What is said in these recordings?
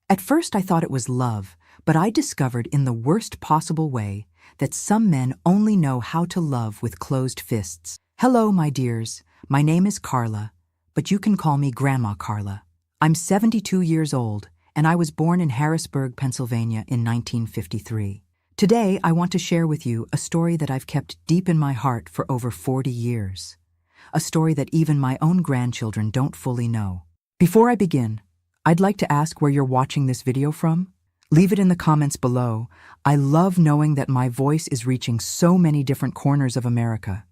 At first I thought it was love, but I discovered in the worst possible way that some men only know how to love with closed fists. Hello, my dears. My name is Carla, but you can call me Grandma Carla. I'm 72 years old, and I was born in Harrisburg, Pennsylvania in 1953. Today, I want to share with you a story that I've kept deep in my heart for over 40 years. A story that even my own grandchildren don't fully know. Before I begin, I'd like to ask where you're watching this video from. Leave it in the comments below. I love knowing that my voice is reaching so many different corners of America.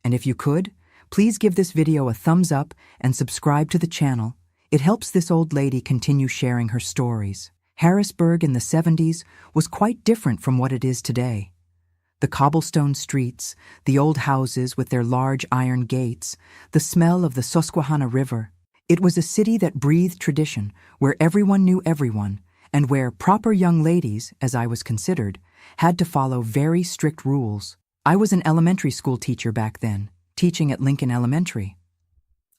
And if you could, please give this video a thumbs up and subscribe to the channel. It helps this old lady continue sharing her stories. Harrisburg in the 70s was quite different from what it is today. The cobblestone streets, the old houses with their large iron gates, the smell of the Susquehanna River. It was a city that breathed tradition, where everyone knew everyone, and where proper young ladies, as I was considered, had to follow very strict rules. I was an elementary school teacher back then, teaching at Lincoln Elementary.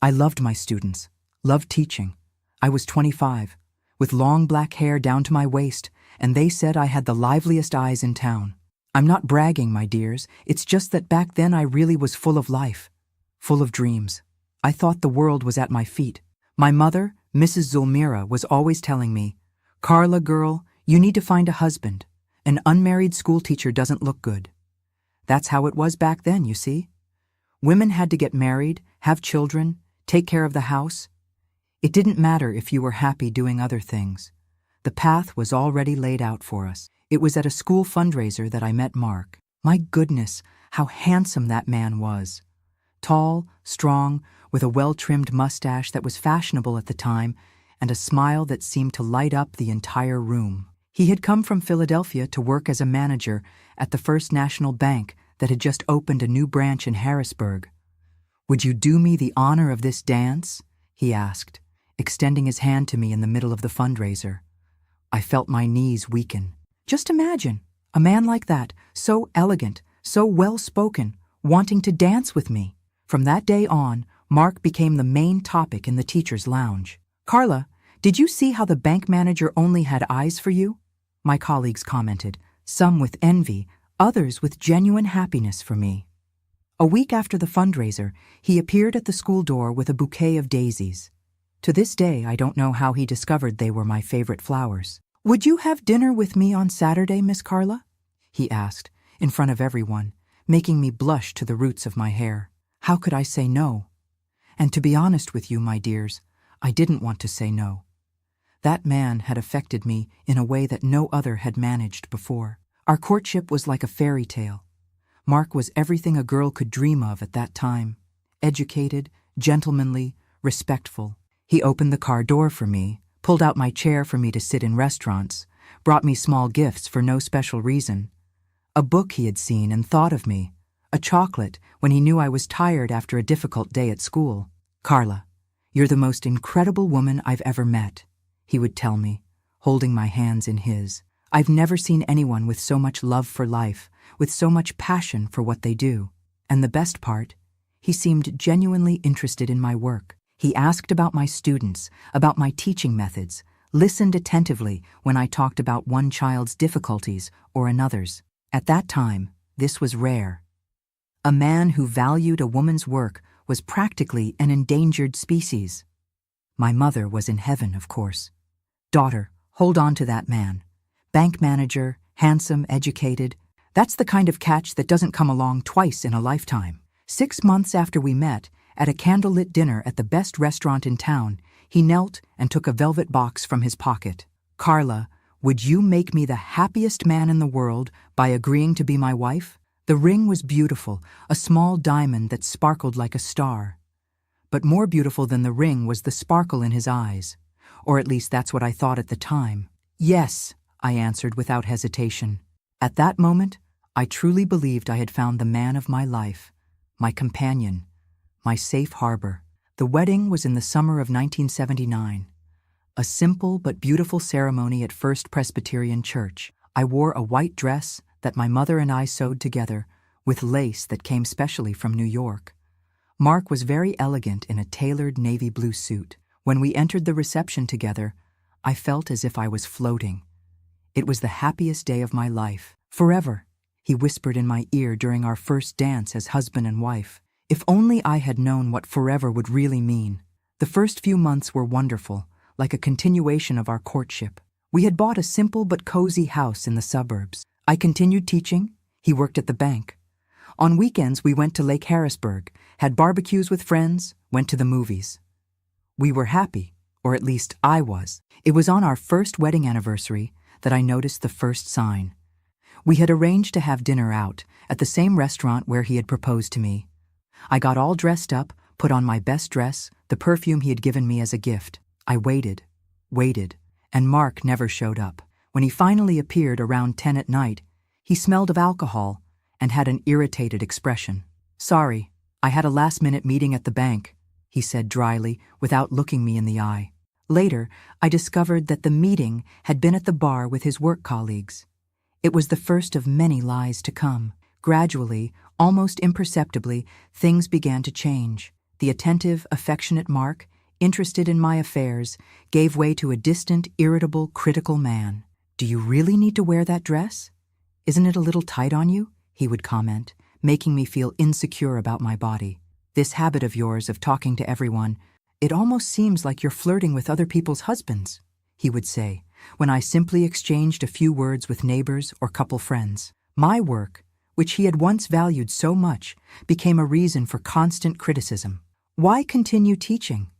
I loved my students, loved teaching. I was 25, with long black hair down to my waist, and they said I had the liveliest eyes in town. I'm not bragging, my dears, it's just that back then I really was full of life, full of dreams. I thought the world was at my feet. My mother, Mrs. Zulmira, was always telling me, "Carla, girl, you need to find a husband. An unmarried schoolteacher doesn't look good." That's how it was back then, you see. Women had to get married, have children, take care of the house. It didn't matter if you were happy doing other things. The path was already laid out for us. It was at a school fundraiser that I met Mark. My goodness, how handsome that man was. Tall, strong, with a well-trimmed mustache that was fashionable at the time, and a smile that seemed to light up the entire room. He had come from Philadelphia to work as a manager at the First National Bank that had just opened a new branch in Harrisburg. "Would you do me the honor of this dance?" he asked, extending his hand to me in the middle of the fundraiser. I felt my knees weaken. Just imagine, a man like that, so elegant, so well-spoken, wanting to dance with me. From that day on, Mark became the main topic in the teacher's lounge. "Carla, did you see how the bank manager only had eyes for you?" My colleagues commented, some with envy, others with genuine happiness for me. A week after the fundraiser, he appeared at the school door with a bouquet of daisies. To this day, I don't know how he discovered they were my favorite flowers. "Would you have dinner with me on Saturday, Miss Carla?" he asked, in front of everyone, making me blush to the roots of my hair. How could I say no? And to be honest with you, my dears, I didn't want to say no. That man had affected me in a way that no other had managed before. Our courtship was like a fairy tale. Mark was everything a girl could dream of at that time. Educated, gentlemanly, respectful. He opened the car door for me, pulled out my chair for me to sit in restaurants, brought me small gifts for no special reason. A book he had seen and thought of me. A chocolate when he knew I was tired after a difficult day at school. "Carla, you're the most incredible woman I've ever met," he would tell me, holding my hands in his. "I've never seen anyone with so much love for life, with so much passion for what they do. And the best part, he seemed genuinely interested in my work. He asked about my students, about my teaching methods, listened attentively when I talked about one child's difficulties or another's. At that time, this was rare. A man who valued a woman's work was practically an endangered species. My mother was in heaven, of course. Daughter, hold on to that man. Bank manager, handsome, educated. That's the kind of catch that doesn't come along twice in a lifetime. 6 months after we met, at a candlelit dinner at the best restaurant in town, he knelt and took a velvet box from his pocket. "Carla, would you make me the happiest man in the world by agreeing to be my wife?" The ring was beautiful, a small diamond that sparkled like a star. But more beautiful than the ring was the sparkle in his eyes, or at least that's what I thought at the time. "Yes," I answered without hesitation. At that moment, I truly believed I had found the man of my life, my companion, my safe harbor. The wedding was in the summer of 1979. A simple but beautiful ceremony at First Presbyterian Church. I wore a white dress that my mother and I sewed together, with lace that came specially from New York. Mark was very elegant in a tailored navy blue suit. When we entered the reception together, I felt as if I was floating. It was the happiest day of my life. Forever, he whispered in my ear during our first dance as husband and wife. If only I had known what forever would really mean. The first few months were wonderful, like a continuation of our courtship. We had bought a simple but cozy house in the suburbs. I continued teaching. He worked at the bank. On weekends, we went to Lake Harrisburg, had barbecues with friends, went to the movies. We were happy, or at least I was. It was on our first wedding anniversary that I noticed the first sign. We had arranged to have dinner out at the same restaurant where he had proposed to me. I got all dressed up, put on my best dress, the perfume he had given me as a gift. I waited, and Mark never showed up. When he finally appeared around 10 at night, he smelled of alcohol and had an irritated expression. "Sorry, I had a last-minute meeting at the bank," he said dryly, without looking me in the eye. Later, I discovered that the meeting had been at the bar with his work colleagues. It was the first of many lies to come. Gradually, almost imperceptibly, things began to change. The attentive, affectionate Mark, interested in my affairs, gave way to a distant, irritable, critical man. "Do you really need to wear that dress? Isn't it a little tight on you?" he would comment, making me feel insecure about my body. "This habit of yours of talking to everyone, it almost seems like you're flirting with other people's husbands," he would say, when I simply exchanged a few words with neighbors or couple friends. My work, which he had once valued so much, became a reason for constant criticism. Why continue teaching?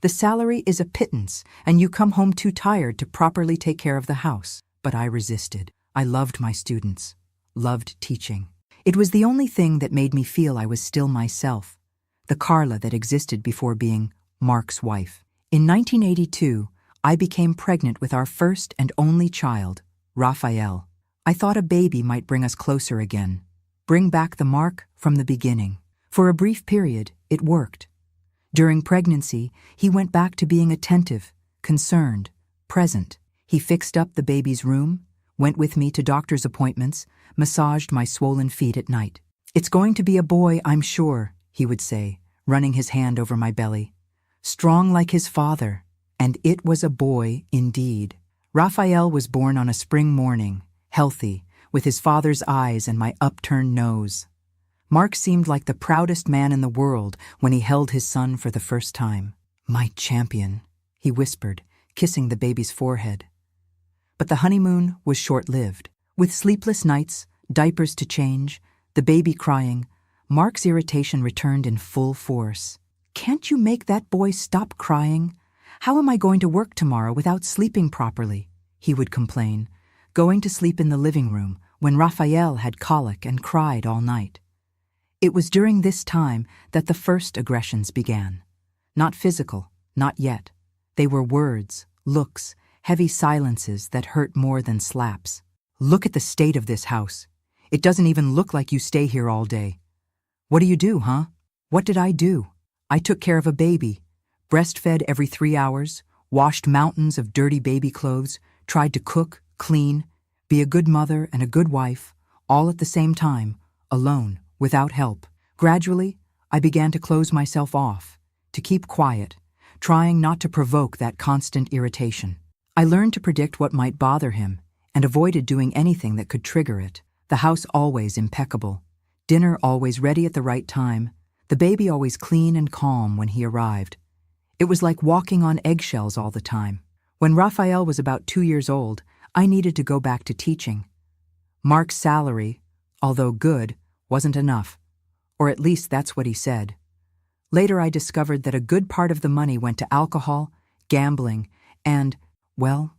The salary is a pittance, and you come home too tired to properly take care of the house. But I resisted. I loved my students, loved teaching. It was the only thing that made me feel I was still myself, the Carla that existed before being Mark's wife. In 1982, I became pregnant with our first and only child, Raphael. I thought a baby might bring us closer again, bring back the Mark from the beginning. For a brief period, it worked. During pregnancy, he went back to being attentive, concerned, present. He fixed up the baby's room, went with me to doctor's appointments, massaged my swollen feet at night. "It's going to be a boy, I'm sure," he would say, running his hand over my belly. "Strong like his father." And it was a boy indeed. Raphael was born on a spring morning, healthy, with his father's eyes and my upturned nose. Mark seemed like the proudest man in the world when he held his son for the first time. "My champion," he whispered, kissing the baby's forehead. But the honeymoon was short-lived. With sleepless nights, diapers to change, the baby crying, Mark's irritation returned in full force. "Can't you make that boy stop crying? How am I going to work tomorrow without sleeping properly?" he would complain, going to sleep in the living room when Raphael had colic and cried all night. It was during this time that the first aggressions began. Not physical, not yet. They were words, looks, heavy silences that hurt more than slaps. "Look at the state of this house. It doesn't even look like you stay here all day. What do you do, huh?" What did I do? I took care of a baby, breastfed every 3 hours, washed mountains of dirty baby clothes, tried to cook, clean, be a good mother and a good wife, all at the same time, alone, without help. Gradually, I began to close myself off, to keep quiet, trying not to provoke that constant irritation. I learned to predict what might bother him and avoided doing anything that could trigger it. The house always impeccable, dinner always ready at the right time, the baby always clean and calm when he arrived. It was like walking on eggshells all the time. When Raphael was about 2 years old, I needed to go back to teaching. Mark's salary, although good, wasn't enough, or at least that's what he said. Later I discovered that a good part of the money went to alcohol, gambling, and, well,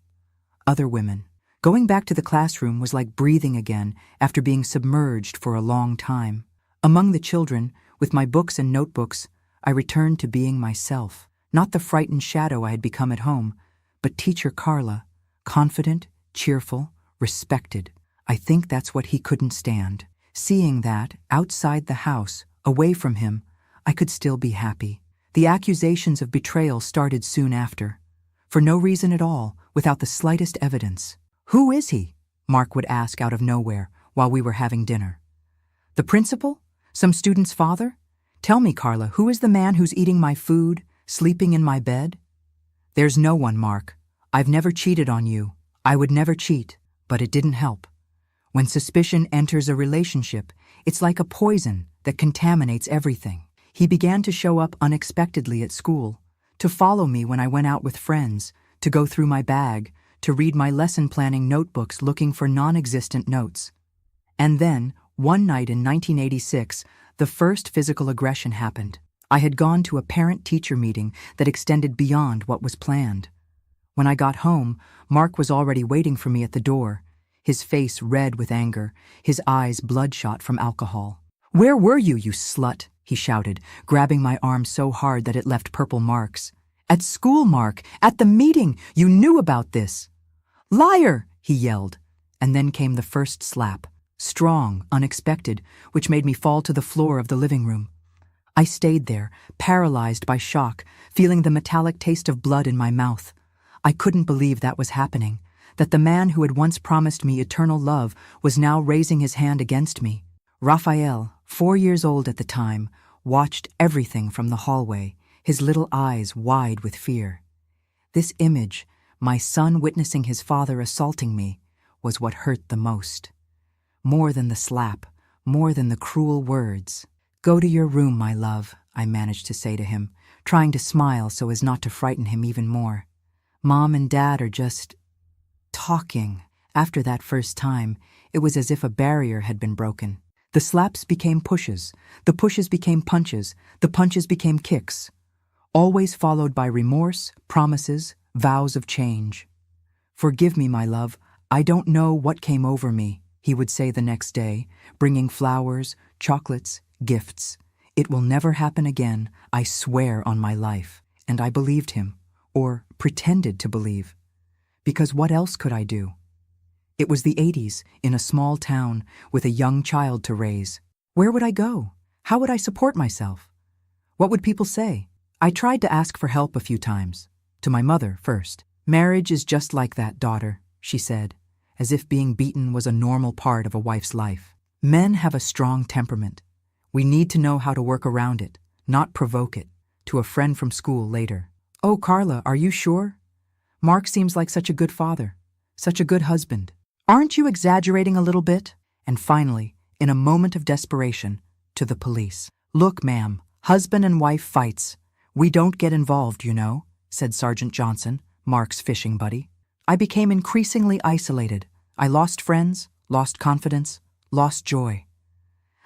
other women. Going back to the classroom was like breathing again after being submerged for a long time. Among the children, with my books and notebooks, I returned to being myself, not the frightened shadow I had become at home, but teacher Carla, confident, cheerful, respected. I think that's what he couldn't stand. Seeing that, outside the house, away from him, I could still be happy. The accusations of betrayal started soon after. For no reason at all, without the slightest evidence. "Who is he?" Mark would ask out of nowhere while we were having dinner. "The principal? Some student's father? Tell me, Carla, who is the man who's eating my food, sleeping in my bed?" "There's no one, Mark. I've never cheated on you. I would never cheat. But it didn't help. When suspicion enters a relationship, it's like a poison that contaminates everything. He began to show up unexpectedly at school, to follow me when I went out with friends, to go through my bag, to read my lesson planning notebooks looking for non-existent notes. And then, one night in 1986, the first physical aggression happened. I had gone to a parent-teacher meeting that extended beyond what was planned. When I got home, Mark was already waiting for me at the door, his face red with anger, his eyes bloodshot from alcohol. "Where were you, you slut?" he shouted, grabbing my arm so hard that it left purple marks. "At school, Mark! At the meeting! You knew about this!" "Liar!" he yelled. And then came the first slap, strong, unexpected, which made me fall to the floor of the living room. I stayed there, paralyzed by shock, feeling the metallic taste of blood in my mouth. I couldn't believe that was happening, that the man who had once promised me eternal love was now raising his hand against me. Raphael, 4 years old at the time, watched everything from the hallway, his little eyes wide with fear. This image, my son witnessing his father assaulting me, was what hurt the most. More than the slap, more than the cruel words. "Go to your room, my love," I managed to say to him, trying to smile so as not to frighten him even more. "Mom and Dad are just talking." After that first time, it was as if a barrier had been broken. The slaps became pushes, the pushes became punches, the punches became kicks, always followed by remorse, promises, vows of change. "Forgive me, my love, I don't know what came over me," he would say the next day, bringing flowers, chocolates, gifts. "It will never happen again, I swear on my life." And I believed him, or pretended to believe. Because what else could I do? It was the 80s, in a small town, with a young child to raise. Where would I go? How would I support myself? What would people say? I tried to ask for help a few times. To my mother first. "Marriage is just like that, daughter," she said, as if being beaten was a normal part of a wife's life. "Men have a strong temperament. We need to know how to work around it, not provoke it." To a friend from school later. "Oh, Carla, are you sure? Mark seems like such a good father, such a good husband. Aren't you exaggerating a little bit?" And finally, in a moment of desperation, to the police. "Look, ma'am, husband and wife fights. We don't get involved, you know," said Sergeant Johnson, Mark's fishing buddy. I became increasingly isolated. I lost friends, lost confidence, lost joy.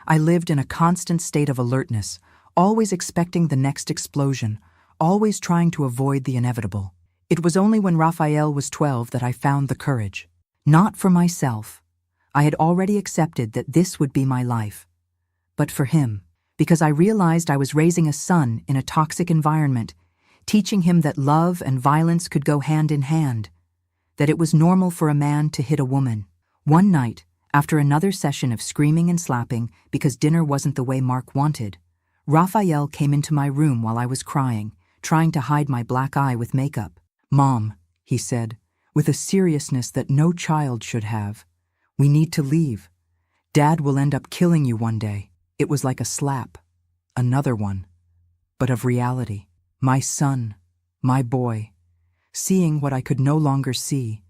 I lived in a constant state of alertness, always expecting the next explosion, always trying to avoid the inevitable. It was only when Raphael was 12 that I found the courage. Not for myself. I had already accepted that this would be my life. But for him, because I realized I was raising a son in a toxic environment, teaching him that love and violence could go hand in hand, that it was normal for a man to hit a woman. One night, after another session of screaming and slapping because dinner wasn't the way Mark wanted, Raphael came into my room while I was crying, trying to hide my black eye with makeup. "Mom," he said, with a seriousness that no child should have, "we need to leave. Dad will end up killing you one day." It was like a slap, another one, but of reality. My son, my boy, seeing what I could no longer see,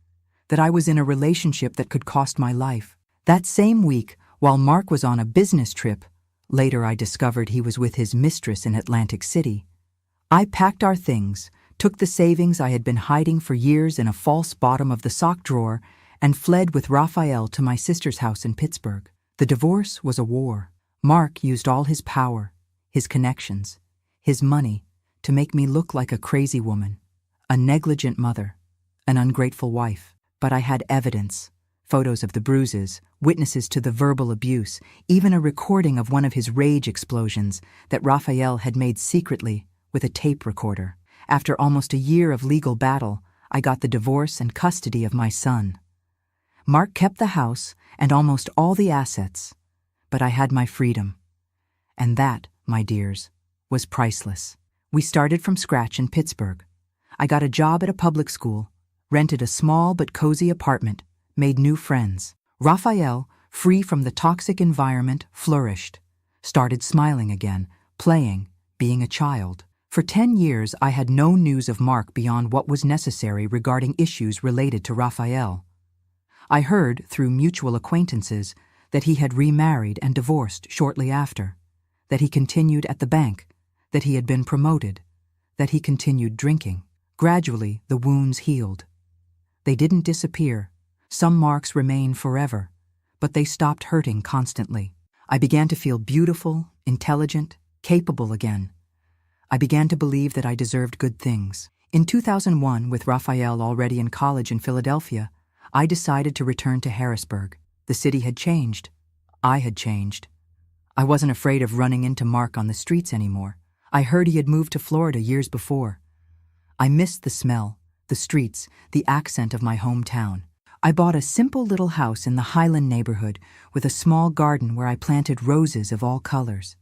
that I was in a relationship that could cost my life. That same week, while Mark was on a business trip, later I discovered he was with his mistress in Atlantic City, I packed our things, took the savings I had been hiding for years in a false bottom of the sock drawer, and fled with Raphael to my sister's house in Pittsburgh. The divorce was a war. Mark used all his power, his connections, his money, to make me look like a crazy woman, a negligent mother, an ungrateful wife. But I had evidence, photos of the bruises, witnesses to the verbal abuse, even a recording of one of his rage explosions that Raphael had made secretly with a tape recorder. After almost a year of legal battle, I got the divorce and custody of my son. Mark kept the house and almost all the assets, but I had my freedom. And that, my dears, was priceless. We started from scratch in Pittsburgh. I got a job at a public school, rented a small but cozy apartment, made new friends. Raphael, free from the toxic environment, flourished, started smiling again, playing, being a child. For 10 years, I had no news of Mark beyond what was necessary regarding issues related to Raphael. I heard, through mutual acquaintances, that he had remarried and divorced shortly after, that he continued at the bank, that he had been promoted, that he continued drinking. Gradually, the wounds healed. They didn't disappear. Some marks remain forever, but they stopped hurting constantly. I began to feel beautiful, intelligent, capable again. I began to believe that I deserved good things. In 2001, with Raphael already in college in Philadelphia, I decided to return to Harrisburg. The city had changed. I had changed. I wasn't afraid of running into Mark on the streets anymore. I heard he had moved to Florida years before. I missed the smell, the streets, the accent of my hometown. I bought a simple little house in the Highland neighborhood with a small garden where I planted roses of all colors.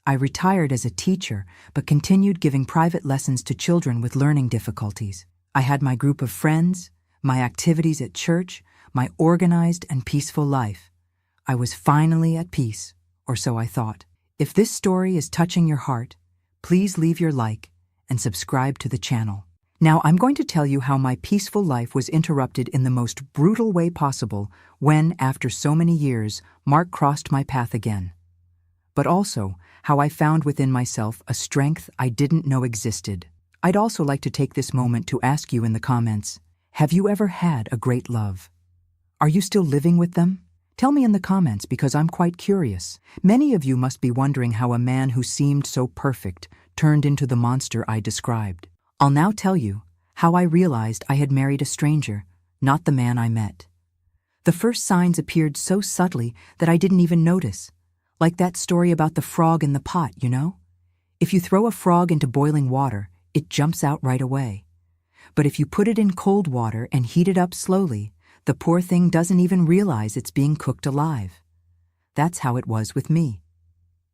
I retired as a teacher, but continued giving private lessons to children with learning difficulties. I had my group of friends, my activities at church, my organized and peaceful life. I was finally at peace, or so I thought. If this story is touching your heart, please leave your like and subscribe to the channel. Now I'm going to tell you how my peaceful life was interrupted in the most brutal way possible when, after so many years, Mark crossed my path again. But also how I found within myself a strength I didn't know existed. I'd also like to take this moment to ask you in the comments, have you ever had a great love? Are you still living with them? Tell me in the comments because I'm quite curious. Many of you must be wondering how a man who seemed so perfect turned into the monster I described. I'll now tell you how I realized I had married a stranger, not the man I met. The first signs appeared so subtly that I didn't even notice. Like that story about the frog in the pot, you know? If you throw a frog into boiling water, it jumps out right away. But if you put it in cold water and heat it up slowly, the poor thing doesn't even realize it's being cooked alive. That's how it was with me.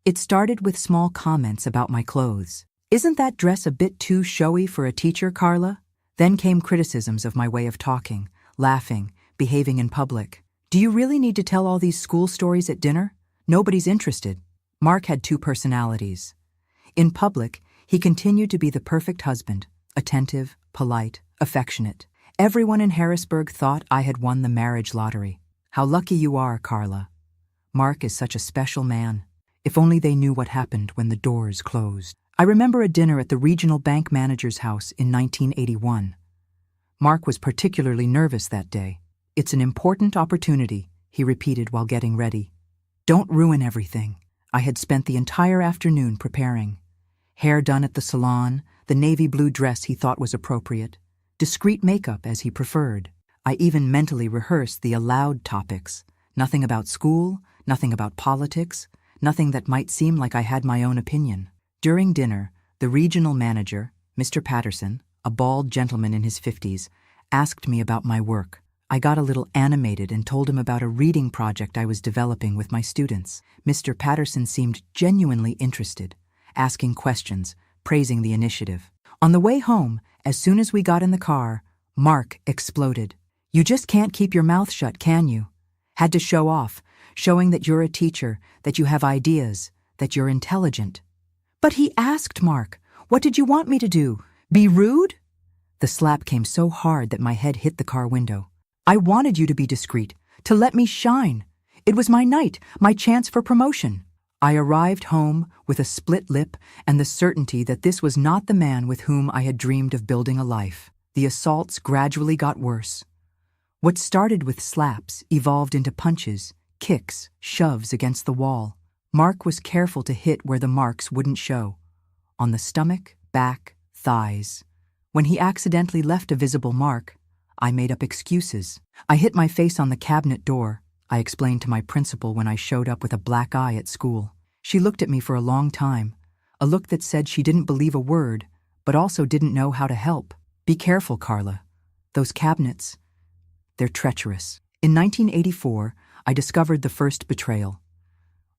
It started with small comments about my clothes. Isn't that dress a bit too showy for a teacher, Carla? Then came criticisms of my way of talking, laughing, behaving in public. Do you really need to tell all these school stories at dinner? Nobody's interested. Mark had two personalities. In public, he continued to be the perfect husband, attentive, polite, affectionate. Everyone in Harrisburg thought I had won the marriage lottery. How lucky you are, Carla. Mark is such a special man. If only they knew what happened when the doors closed. I remember a dinner at the regional bank manager's house in 1981. Mark was particularly nervous that day. It's an important opportunity, he repeated while getting ready. Don't ruin everything. I had spent the entire afternoon preparing. Hair done at the salon, the navy blue dress he thought was appropriate, discreet makeup as he preferred. I even mentally rehearsed the allowed topics. Nothing about school, nothing about politics, nothing that might seem like I had my own opinion. During dinner, the regional manager, Mr. Patterson, a bald gentleman in his 50s, asked me about my work. I got a little animated and told him about a reading project I was developing with my students. Mr. Patterson seemed genuinely interested, asking questions, praising the initiative. On the way home, as soon as we got in the car, Mark exploded. You just can't keep your mouth shut, can you? Had to show off, showing that you're a teacher, that you have ideas, that you're intelligent. But he asked Mark, what did you want me to do? Be rude? The slap came so hard that my head hit the car window. I wanted you to be discreet, to let me shine. It was my night, my chance for promotion. I arrived home with a split lip and the certainty that this was not the man with whom I had dreamed of building a life. The assaults gradually got worse. What started with slaps evolved into punches, kicks, shoves against the wall. Mark was careful to hit where the marks wouldn't show. On the stomach, back, thighs. When he accidentally left a visible mark, I made up excuses. I hit my face on the cabinet door, I explained to my principal when I showed up with a black eye at school. She looked at me for a long time, a look that said she didn't believe a word, but also didn't know how to help. Be careful, Carla. Those cabinets, they're treacherous. In 1984, I discovered the first betrayal.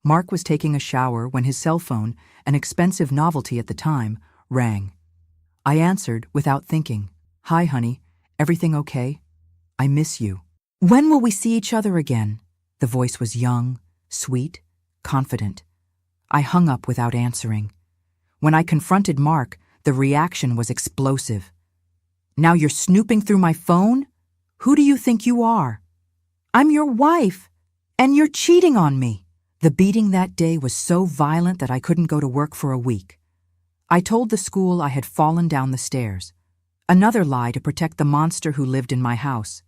Mark was taking a shower when his cell phone, an expensive novelty at the time, rang. I answered without thinking. Hi, honey. Everything okay? I miss you. When will we see each other again? The voice was young, sweet, confident. I hung up without answering. When I confronted Mark, The reaction was explosive. "Now you're snooping through my phone? Who do you think you are? I'm your wife, and you're cheating on me." The beating that day was so violent that I couldn't go to work for a week. I told the school I had fallen down the stairs. Another lie to protect the monster who lived in my house.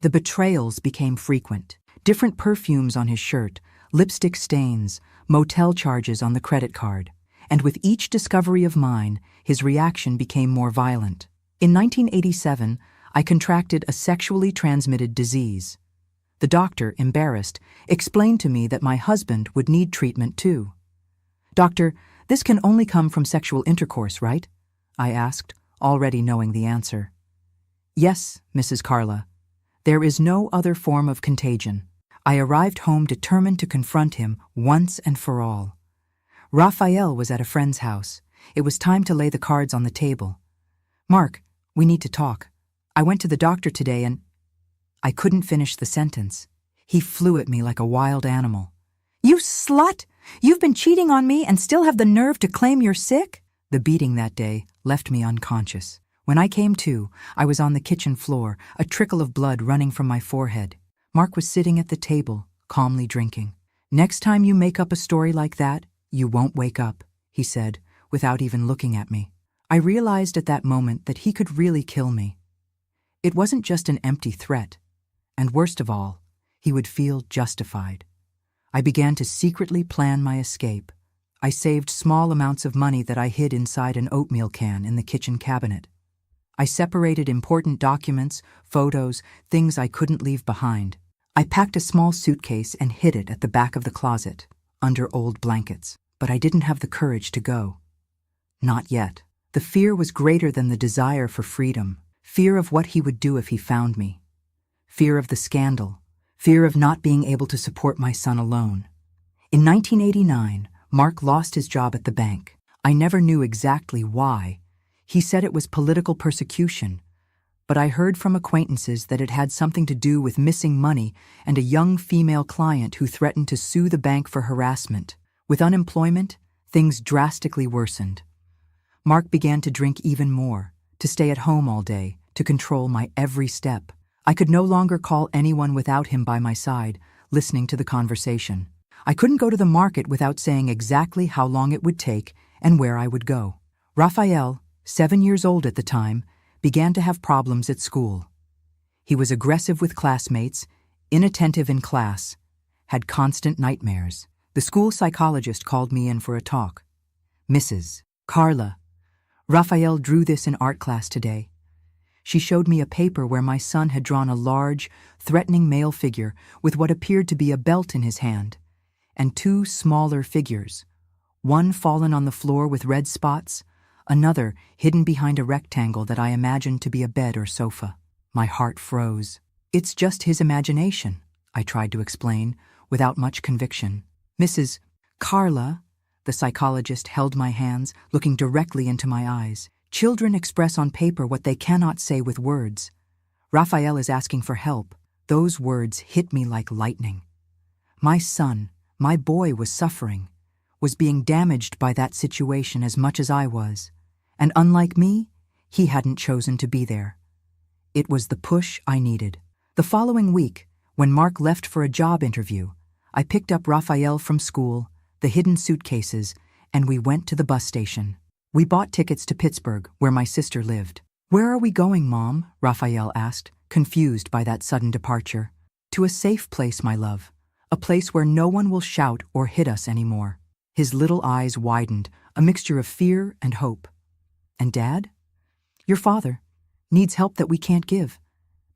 The betrayals became frequent. Different perfumes on his shirt, lipstick stains, motel charges on the credit card. And with each discovery of mine, his reaction became more violent. In 1987, I contracted a sexually transmitted disease. The doctor, embarrassed, explained to me that my husband would need treatment too. "Doctor, this can only come from sexual intercourse, right?" I asked, already knowing the answer. "Yes, Mrs. Carla. There is no other form of contagion." I arrived home determined to confront him once and for all. Raphael was at a friend's house. It was time to lay the cards on the table. "Mark, we need to talk. I went to the doctor today and—" I couldn't finish the sentence. He flew at me like a wild animal. "You slut! You've been cheating on me and still have the nerve to claim you're sick?" The beating that day left me unconscious. When I came to, I was on the kitchen floor, a trickle of blood running from my forehead. Mark was sitting at the table, calmly drinking. "Next time you make up a story like that, you won't wake up," he said, without even looking at me. I realized at that moment that he could really kill me. It wasn't just an empty threat. And worst of all, he would feel justified. I began to secretly plan my escape. I saved small amounts of money that I hid inside an oatmeal can in the kitchen cabinet. I separated important documents, photos, things I couldn't leave behind. I packed a small suitcase and hid it at the back of the closet, under old blankets. But I didn't have the courage to go. Not yet. The fear was greater than the desire for freedom. Fear of what he would do if he found me. Fear of the scandal. Fear of not being able to support my son alone. In 1989, Mark lost his job at the bank. I never knew exactly why. He said it was political persecution, but I heard from acquaintances that it had something to do with missing money and a young female client who threatened to sue the bank for harassment. With unemployment, things drastically worsened. Mark began to drink even more, to stay at home all day, to control my every step. I could no longer call anyone without him by my side, listening to the conversation. I couldn't go to the market without saying exactly how long it would take and where I would go. Raphael, 7 years old at the time, began to have problems at school. He was aggressive with classmates, inattentive in class, had constant nightmares. The school psychologist called me in for a talk. "Mrs. Carla, Raphael drew this in art class today." She showed me a paper where my son had drawn a large, threatening male figure with what appeared to be a belt in his hand, and 2 smaller figures, one fallen on the floor with red spots, another hidden behind a rectangle that I imagined to be a bed or sofa. My heart froze. "It's just his imagination," I tried to explain, without much conviction. "Mrs. Carla," the psychologist held my hands, looking directly into my eyes. "Children express on paper what they cannot say with words. Raphael is asking for help." Those words hit me like lightning. My son, my boy, was suffering, was being damaged by that situation as much as I was. And unlike me, he hadn't chosen to be there. It was the push I needed. The following week, when Mark left for a job interview, I picked up Raphael from school, the hidden suitcases, and we went to the bus station. We bought tickets to Pittsburgh, where my sister lived. "Where are we going, Mom?" Raphael asked, confused by that sudden departure. "To a safe place, my love. A place where no one will shout or hit us anymore." His little eyes widened, a mixture of fear and hope. "And Dad?" "Your father. Needs help that we can't give.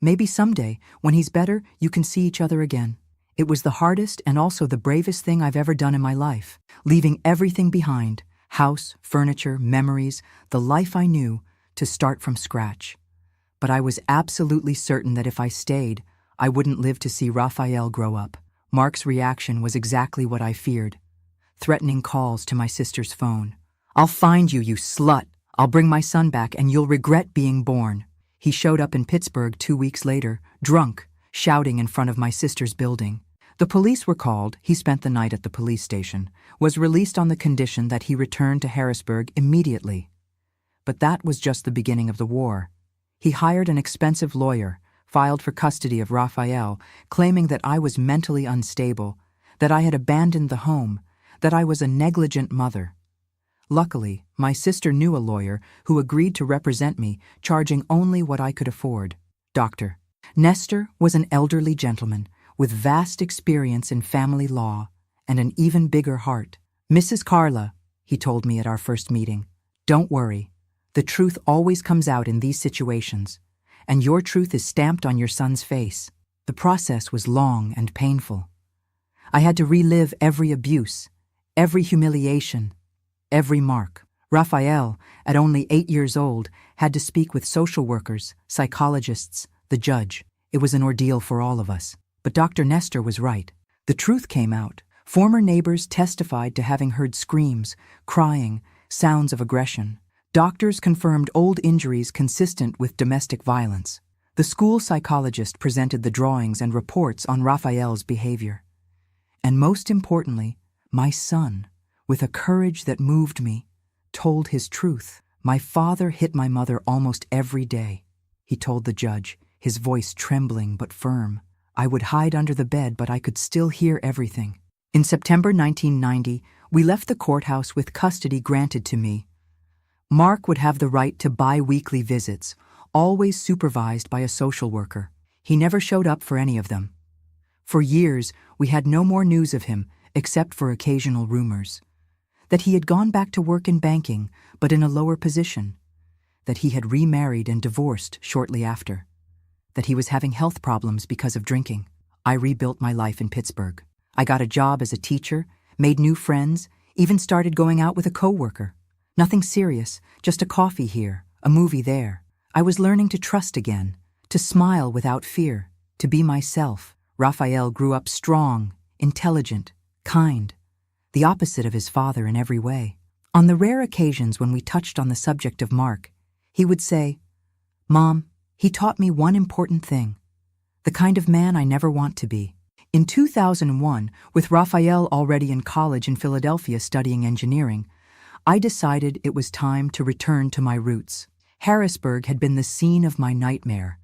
Maybe someday, when he's better, you can see each other again." It was the hardest and also the bravest thing I've ever done in my life, leaving everything behind, house, furniture, memories, the life I knew, to start from scratch. But I was absolutely certain that if I stayed, I wouldn't live to see Raphael grow up. Mark's reaction was exactly what I feared. Threatening calls to my sister's phone. "I'll find you, you slut. I'll bring my son back and you'll regret being born." He showed up in Pittsburgh 2 weeks later, drunk, shouting in front of my sister's building. The police were called. He spent the night at the police station, was released on the condition that he return to Harrisburg immediately. But that was just the beginning of the war. He hired an expensive lawyer, filed for custody of Raphael, claiming that I was mentally unstable, that I had abandoned the home, that I was a negligent mother. Luckily, my sister knew a lawyer who agreed to represent me, charging only what I could afford. Dr. Nestor was an elderly gentleman with vast experience in family law and an even bigger heart. "Mrs. Carla," he told me at our first meeting, "don't worry. The truth always comes out in these situations, and your truth is stamped on your son's face." The process was long and painful. I had to relive every abuse, every humiliation, every mark. Raphael, at only 8 years old, had to speak with social workers, psychologists, the judge. It was an ordeal for all of us. But Dr. Nestor was right. The truth came out. Former neighbors testified to having heard screams, crying, sounds of aggression. Doctors confirmed old injuries consistent with domestic violence. The school psychologist presented the drawings and reports on Raphael's behavior. And most importantly, my son, with a courage that moved me, told his truth. "My father hit my mother almost every day," he told the judge, his voice trembling but firm. "I would hide under the bed, but I could still hear everything." In September 1990, we left the courthouse with custody granted to me. Mark would have the right to bi-weekly visits, always supervised by a social worker. He never showed up for any of them. For years, we had no more news of him, except for occasional rumors. That he had gone back to work in banking, but in a lower position. That he had remarried and divorced shortly after. That he was having health problems because of drinking. I rebuilt my life in Pittsburgh. I got a job as a teacher, made new friends, even started going out with a coworker. Nothing serious, just a coffee here, a movie there. I was learning to trust again, to smile without fear, to be myself. Raphael grew up strong, intelligent, kind, the opposite of his father in every way. On the rare occasions when we touched on the subject of Mark, he would say, "Mom, he taught me one important thing, the kind of man I never want to be." In 2001, with Raphael already in college in Philadelphia studying engineering, I decided it was time to return to my roots. Harrisburg had been the scene of my nightmare,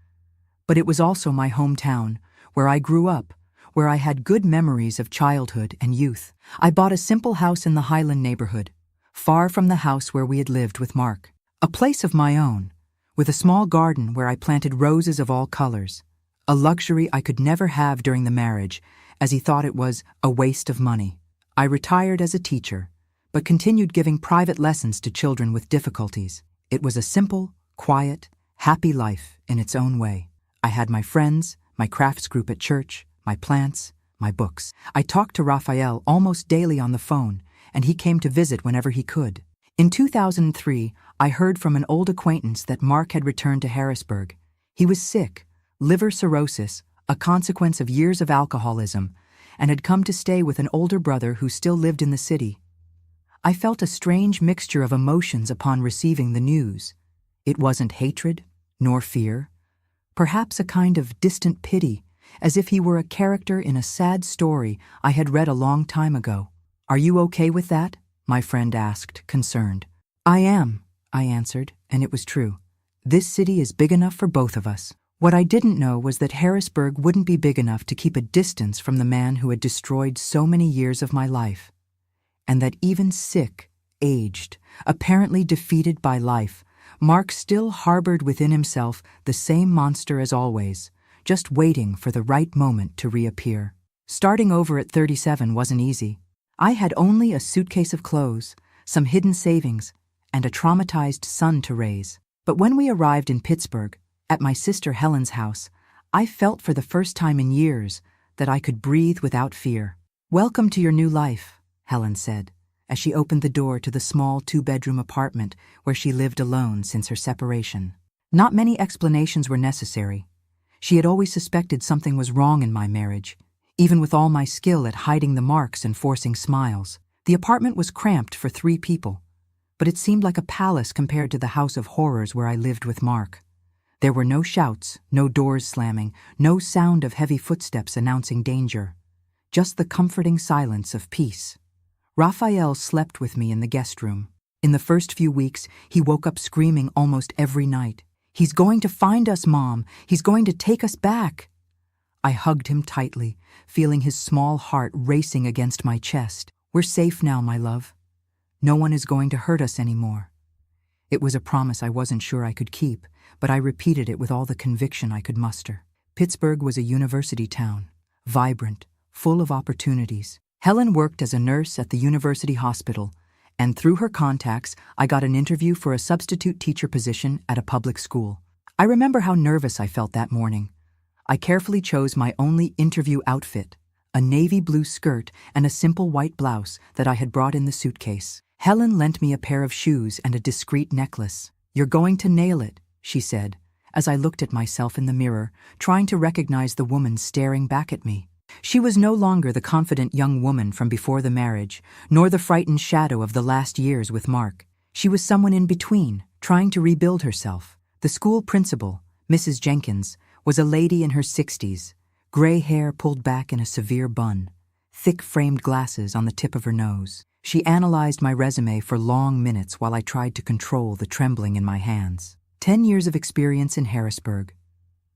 but it was also my hometown, where I grew up, where I had good memories of childhood and youth. I bought a simple house in the Highland neighborhood, far from the house where we had lived with Mark. A place of my own, with a small garden where I planted roses of all colors, a luxury I could never have during the marriage, as he thought it was a waste of money. I retired as a teacher, but continued giving private lessons to children with difficulties. It was a simple, quiet, happy life in its own way. I had my friends, my crafts group at church, my plants, my books. I talked to Raphael almost daily on the phone, and he came to visit whenever he could. In 2003, I heard from an old acquaintance that Mark had returned to Harrisburg. He was sick, liver cirrhosis, a consequence of years of alcoholism, and had come to stay with an older brother who still lived in the city. I felt a strange mixture of emotions upon receiving the news. It wasn't hatred, nor fear. Perhaps a kind of distant pity, as if he were a character in a sad story I had read a long time ago. "Are you okay with that?" my friend asked, concerned. "I am," I answered, and it was true. This city is big enough for both of us. What I didn't know was that Harrisburg wouldn't be big enough to keep a distance from the man who had destroyed so many years of my life. And that even sick, aged, apparently defeated by life, Mark still harbored within himself the same monster as always, just waiting for the right moment to reappear. Starting over at 37 wasn't easy. I had only a suitcase of clothes, some hidden savings, and a traumatized son to raise. But when we arrived in Pittsburgh, at my sister Helen's house, I felt for the first time in years that I could breathe without fear. "Welcome to your new life," Helen said, as she opened the door to the small 2-bedroom apartment where she lived alone since her separation. Not many explanations were necessary. She had always suspected something was wrong in my marriage, even with all my skill at hiding the marks and forcing smiles. The apartment was cramped for 3 people, but it seemed like a palace compared to the house of horrors where I lived with Mark. There were no shouts, no doors slamming, no sound of heavy footsteps announcing danger, just the comforting silence of peace. Raphael slept with me in the guest room. In the first few weeks, he woke up screaming almost every night. "He's going to find us, Mom. He's going to take us back." I hugged him tightly, feeling his small heart racing against my chest. "We're safe now, my love. No one is going to hurt us anymore." It was a promise I wasn't sure I could keep, but I repeated it with all the conviction I could muster. Pittsburgh was a university town, vibrant, full of opportunities. Helen worked as a nurse at the university hospital, and through her contacts, I got an interview for a substitute teacher position at a public school. I remember how nervous I felt that morning. I carefully chose my only interview outfit, a navy blue skirt and a simple white blouse that I had brought in the suitcase. Helen lent me a pair of shoes and a discreet necklace. "You're going to nail it," she said, as I looked at myself in the mirror, trying to recognize the woman staring back at me. She was no longer the confident young woman from before the marriage, nor the frightened shadow of the last years with Mark. She was someone in between, trying to rebuild herself. The school principal, Mrs. Jenkins, was a lady in her 60s, gray hair pulled back in a severe bun, thick framed glasses on the tip of her nose. She analyzed my resume for long minutes while I tried to control the trembling in my hands. 10 years of experience in Harrisburg.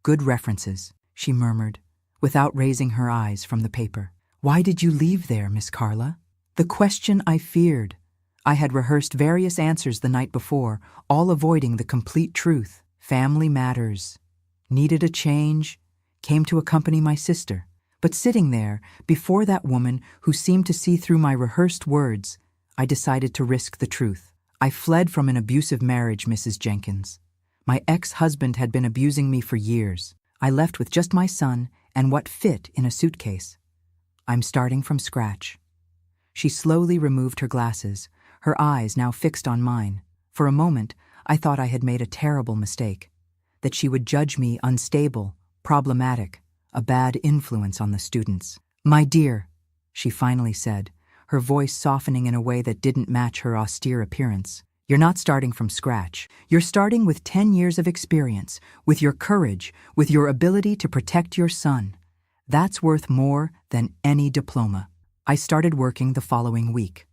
Good references, she murmured, without raising her eyes from the paper. "Why did you leave there, Miss Carla?" The question I feared. I had rehearsed various answers the night before, all avoiding the complete truth. Family matters. Needed a change. Came to accompany my sister. But sitting there, before that woman who seemed to see through my rehearsed words, I decided to risk the truth. I fled from an abusive marriage, Mrs. Jenkins. My ex-husband had been abusing me for years. I left with just my son and what fit in a suitcase. I'm starting from scratch. She slowly removed her glasses, her eyes now fixed on mine. For a moment, I thought I had made a terrible mistake, that she would judge me unstable, problematic, a bad influence on the students. "My dear," she finally said, her voice softening in a way that didn't match her austere appearance. "You're not starting from scratch. You're starting with 10 years of experience, with your courage, with your ability to protect your son. That's worth more than any diploma." I started working the following week.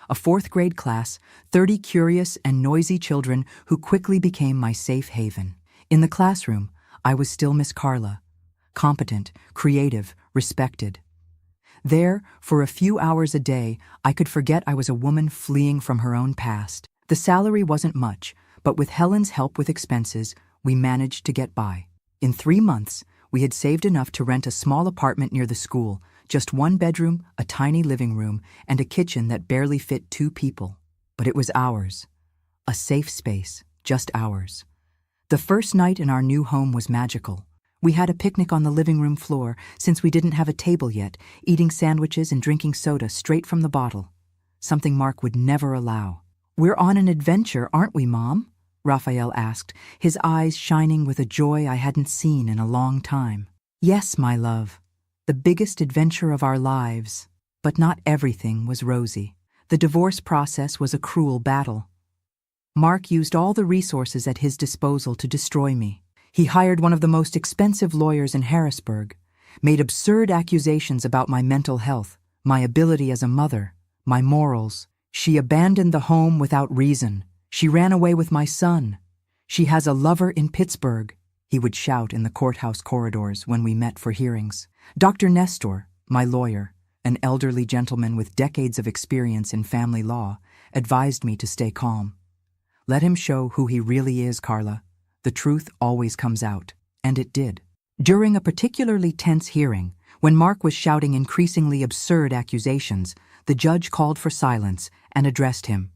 A 4th grade class, 30 curious and noisy children who quickly became my safe haven. In the classroom, I was still Miss Carla, competent, creative, respected. There, for a few hours a day, I could forget I was a woman fleeing from her own past. The salary wasn't much, but with Helen's help with expenses, we managed to get by. In 3 months, we had saved enough to rent a small apartment near the school, just 1 bedroom, a tiny living room, and a kitchen that barely fit 2 people. But it was ours. A safe space, just ours. The first night in our new home was magical. We had a picnic on the living room floor, since we didn't have a table yet, eating sandwiches and drinking soda straight from the bottle, something Mark would never allow. "We're on an adventure, aren't we, Mom?" Raphael asked, his eyes shining with a joy I hadn't seen in a long time. "Yes, my love. The biggest adventure of our lives." But not everything was rosy. The divorce process was a cruel battle. Mark used all the resources at his disposal to destroy me. He hired one of the most expensive lawyers in Harrisburg, made absurd accusations about my mental health, my ability as a mother, my morals. "She abandoned the home without reason. She ran away with my son. She has a lover in Pittsburgh," he would shout in the courthouse corridors when we met for hearings. Dr. Nestor, my lawyer, an elderly gentleman with decades of experience in family law, advised me to stay calm. "Let him show who he really is, Carla. The truth always comes out." And it did. During a particularly tense hearing, when Mark was shouting increasingly absurd accusations, the judge called for silence and addressed him.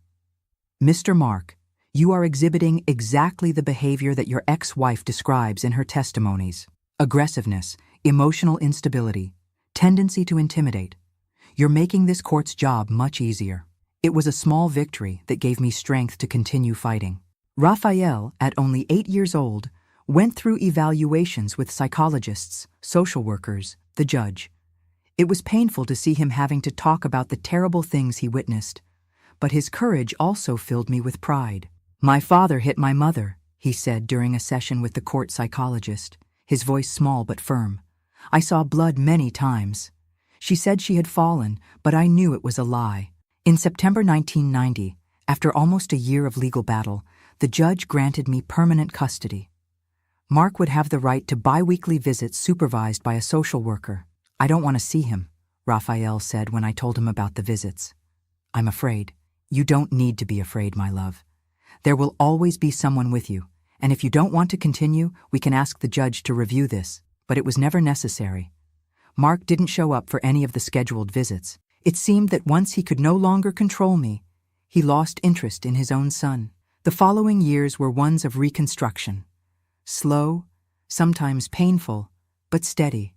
"Mr. Mark, you are exhibiting exactly the behavior that your ex-wife describes in her testimonies. Aggressiveness, emotional instability, tendency to intimidate. You're making this court's job much easier." It was a small victory that gave me strength to continue fighting. Raphael, at only 8 years old, went through evaluations with psychologists, social workers, the judge. It was painful to see him having to talk about the terrible things he witnessed, but his courage also filled me with pride. "My father hit my mother," he said during a session with the court psychologist, his voice small but firm. "I saw blood many times. She said she had fallen, but I knew it was a lie." In September 1990, After almost a year of legal battle, the judge granted me permanent custody. Mark would have the right to bi-weekly visits supervised by a social worker. "I don't want to see him," Raphael said when I told him about the visits. "I'm afraid." "You don't need to be afraid, my love. There will always be someone with you, and if you don't want to continue, we can ask the judge to review this." But it was never necessary. Mark didn't show up for any of the scheduled visits. It seemed that once he could no longer control me, he lost interest in his own son. The following years were ones of reconstruction. Slow, sometimes painful, but steady.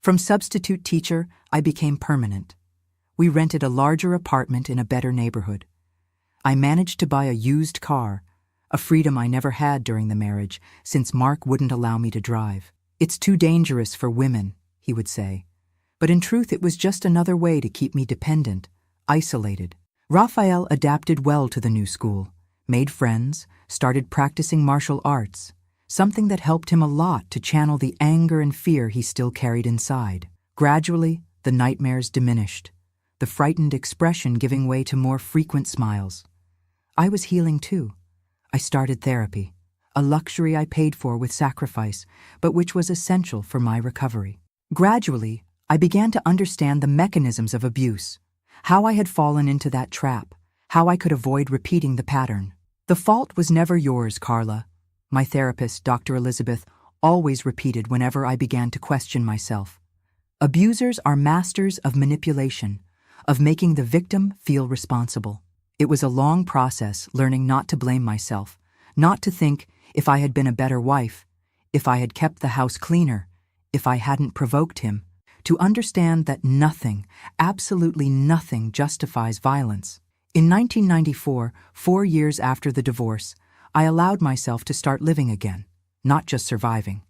From substitute teacher, I became permanent. We rented a larger apartment in a better neighborhood. I managed to buy a used car, a freedom I never had during the marriage, since Mark wouldn't allow me to drive. "It's too dangerous for women," he would say. But in truth, it was just another way to keep me dependent, isolated. Raphael adapted well to the new school, made friends, started practicing martial arts, something that helped him a lot to channel the anger and fear he still carried inside. Gradually, the nightmares diminished, the frightened expression giving way to more frequent smiles. I was healing too. I started therapy, a luxury I paid for with sacrifice, but which was essential for my recovery. Gradually, I began to understand the mechanisms of abuse, how I had fallen into that trap, how I could avoid repeating the pattern. "The fault was never yours, Carla," my therapist, Dr. Elizabeth, always repeated whenever I began to question myself. Abusers are masters of manipulation, of making the victim feel responsible. It was a long process learning not to blame myself, not to think, if I had been a better wife, if I had kept the house cleaner, if I hadn't provoked him, to understand that nothing, absolutely nothing, justifies violence. In 1994, 4 years after the divorce, I allowed myself to start living again, not just surviving.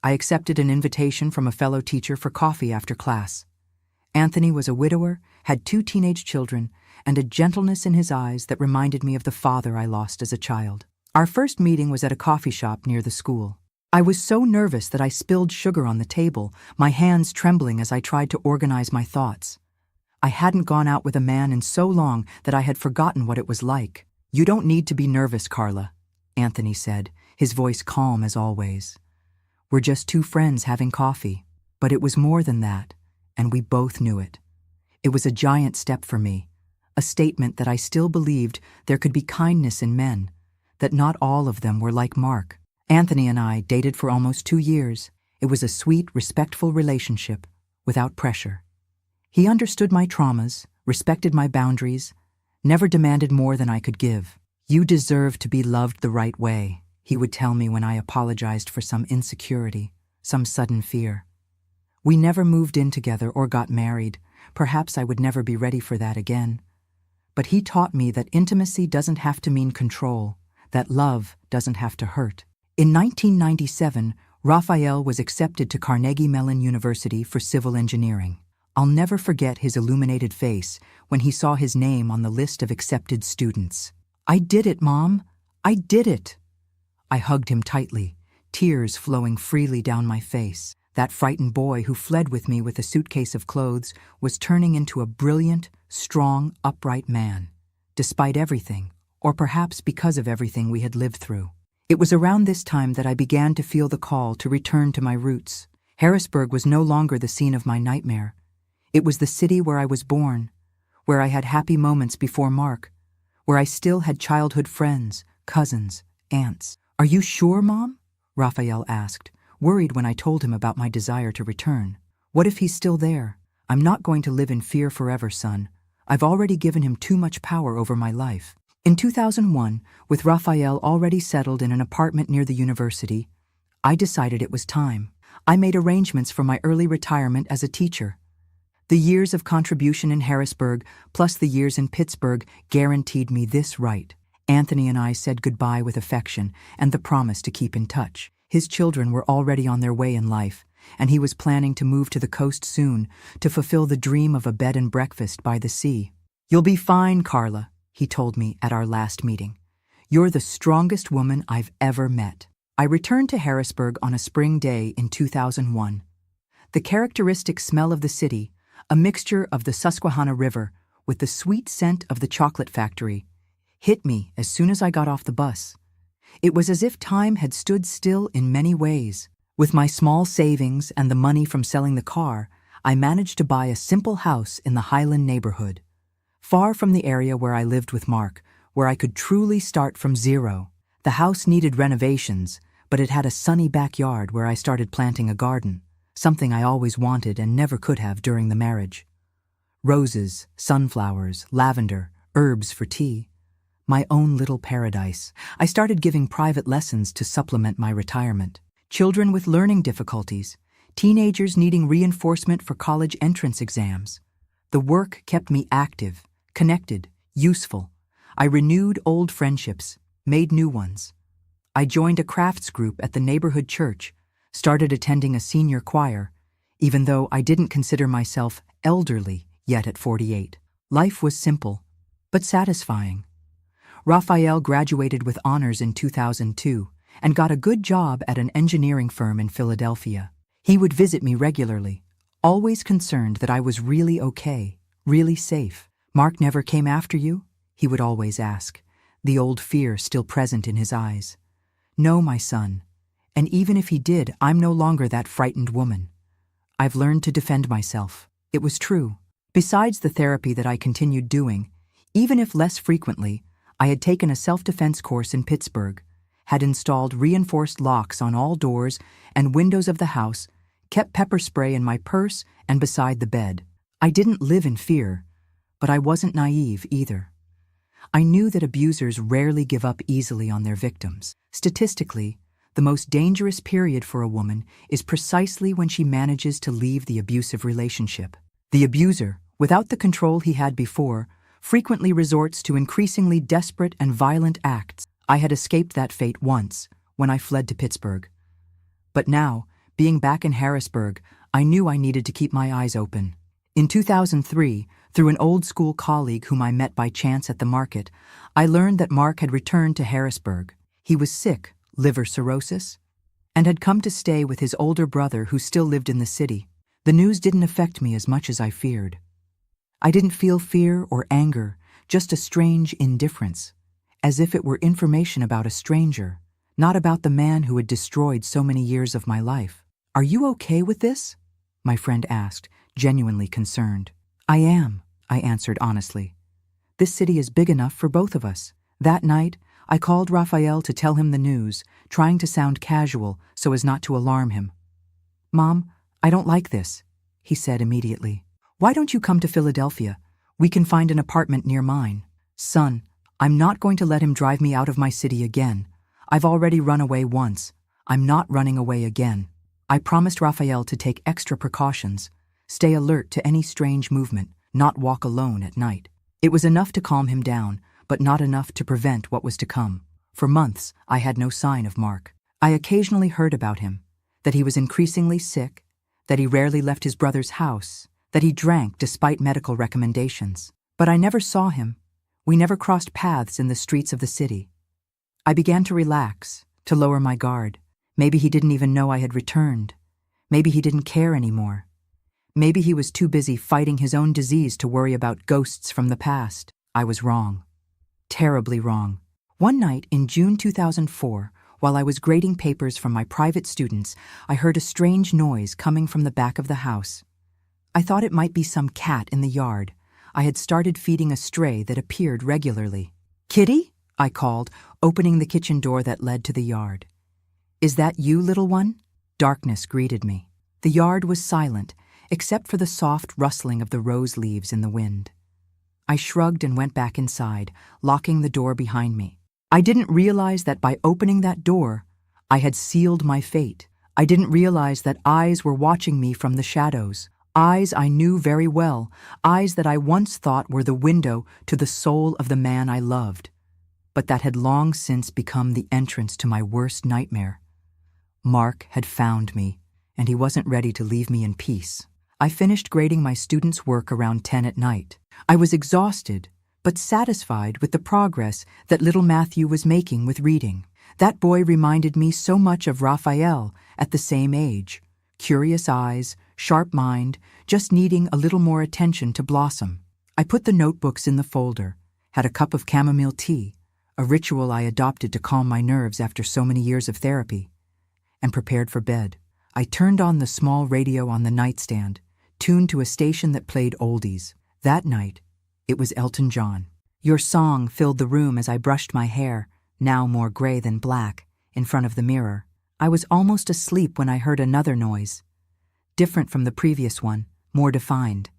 I accepted an invitation from a fellow teacher for coffee after class. Anthony was a widower, had 2 teenage children, and a gentleness in his eyes that reminded me of the father I lost as a child. Our first meeting was at a coffee shop near the school. I was so nervous that I spilled sugar on the table, my hands trembling as I tried to organize my thoughts. I hadn't gone out with a man in so long that I had forgotten what it was like. "You don't need to be nervous, Carla," Anthony said, his voice calm as always. "We're just 2 friends having coffee." But it was more than that, and we both knew it. It was a giant step for me, a statement that I still believed there could be kindness in men, that not all of them were like Mark. Anthony and I dated for almost 2 years. It was a sweet, respectful relationship, without pressure. He understood my traumas, respected my boundaries, never demanded more than I could give. "You deserve to be loved the right way," he would tell me when I apologized for some insecurity, some sudden fear. We never moved in together or got married. Perhaps I would never be ready for that again. But he taught me that intimacy doesn't have to mean control, that love doesn't have to hurt. In 1997, Raphael was accepted to Carnegie Mellon University for civil engineering. I'll never forget his illuminated face when he saw his name on the list of accepted students. "I did it, Mom. I did it." I hugged him tightly, tears flowing freely down my face. That frightened boy who fled with me with a suitcase of clothes was turning into a brilliant, strong, upright man, despite everything, or perhaps because of everything we had lived through. It was around this time that I began to feel the call to return to my roots. Harrisburg was no longer the scene of my nightmare. It was the city where I was born, where I had happy moments before Mark, where I still had childhood friends, cousins, aunts. "Are you sure, Mom?" Raphael asked, worried when I told him about my desire to return. "What if he's still there? I'm not going to live in fear forever, son. I've already given him too much power over my life." In 2001, with Raphael already settled in an apartment near the university, I decided it was time. I made arrangements for my early retirement as a teacher. The years of contribution in Harrisburg, plus the years in Pittsburgh, guaranteed me this right. Anthony and I said goodbye with affection and the promise to keep in touch. His children were already on their way in life, and he was planning to move to the coast soon to fulfill the dream of a bed and breakfast by the sea. "You'll be fine, Carla," he told me at our last meeting. "You're the strongest woman I've ever met." I returned to Harrisburg on a spring day in 2001. The characteristic smell of the city, a mixture of the Susquehanna River with the sweet scent of the chocolate factory, hit me as soon as I got off the bus. It was as if time had stood still in many ways. With my small savings and the money from selling the car, I managed to buy a simple house in the Highland neighborhood, far from the area where I lived with Mark, where I could truly start from zero. The house needed renovations, but it had a sunny backyard where I started planting a garden, something I always wanted and never could have during the marriage. Roses, sunflowers, lavender, herbs for tea. My own little paradise. I started giving private lessons to supplement my retirement. Children with learning difficulties, teenagers needing reinforcement for college entrance exams. The work kept me active, connected, useful. I renewed old friendships, made new ones. I joined a crafts group at the neighborhood church, started attending a senior choir, even though I didn't consider myself elderly yet at 48. Life was simple, but satisfying. Raphael graduated with honors in 2002 and got a good job at an engineering firm in Philadelphia. He would visit me regularly, always concerned that I was really okay, really safe. "Mark never came after you?" he would always ask, the old fear still present in his eyes. "No, my son. And even if he did, I'm no longer that frightened woman. I've learned to defend myself." It was true. Besides the therapy that I continued doing, even if less frequently, I had taken a self-defense course in Pittsburgh, had installed reinforced locks on all doors and windows of the house, kept pepper spray in my purse and beside the bed. I didn't live in fear, but I wasn't naive either. I knew that abusers rarely give up easily on their victims. Statistically, the most dangerous period for a woman is precisely when she manages to leave the abusive relationship. The abuser, without the control he had before, frequently resorts to increasingly desperate and violent acts. I had escaped that fate once, when I fled to Pittsburgh. But now, being back in Harrisburg, I knew I needed to keep my eyes open. In 2003, through an old school colleague whom I met by chance at the market, I learned that Mark had returned to Harrisburg. He was sick, liver cirrhosis, and had come to stay with his older brother who still lived in the city. The news didn't affect me as much as I feared. I didn't feel fear or anger, just a strange indifference, as if it were information about a stranger, not about the man who had destroyed so many years of my life. "Are you okay with this?" my friend asked, genuinely concerned. "I am," I answered honestly. "This city is big enough for both of us." That night, I called Raphael to tell him the news, trying to sound casual so as not to alarm him. "Mom, I don't like this," he said immediately. "Why don't you come to Philadelphia? We can find an apartment near mine." "Son, I'm not going to let him drive me out of my city again. I've already run away once. I'm not running away again." I promised Raphael to take extra precautions, stay alert to any strange movement, not walk alone at night. It was enough to calm him down, but not enough to prevent what was to come. For months, I had no sign of Mark. I occasionally heard about him, that he was increasingly sick, that he rarely left his brother's house, that he drank despite medical recommendations. But I never saw him. We never crossed paths in the streets of the city. I began to relax, to lower my guard. Maybe he didn't even know I had returned. Maybe he didn't care anymore. Maybe he was too busy fighting his own disease to worry about ghosts from the past. I was wrong. Terribly wrong. One night in June 2004, while I was grading papers from my private students, I heard a strange noise coming from the back of the house. I thought it might be some cat in the yard. I had started feeding a stray that appeared regularly. "Kitty?" I called, opening the kitchen door that led to the yard. "Is that you, little one?" Darkness greeted me. The yard was silent, except for the soft rustling of the rose leaves in the wind. I shrugged and went back inside, locking the door behind me. I didn't realize that by opening that door, I had sealed my fate. I didn't realize that eyes were watching me from the shadows. Eyes I knew very well, eyes that I once thought were the window to the soul of the man I loved, but that had long since become the entrance to my worst nightmare. Mark had found me, and he wasn't ready to leave me in peace. I finished grading my students' work around 10 at night. I was exhausted, but satisfied with the progress that little Matthew was making with reading. That boy reminded me so much of Raphael at the same age. Curious eyes, sharp mind, just needing a little more attention to blossom. I put the notebooks in the folder, had a cup of chamomile tea, a ritual I adopted to calm my nerves after so many years of therapy, and prepared for bed. I turned on the small radio on the nightstand, tuned to a station that played oldies. That night, it was Elton John. Your song filled the room as I brushed my hair, now more gray than black, in front of the mirror. I was almost asleep when I heard another noise, different from the previous one, more defined.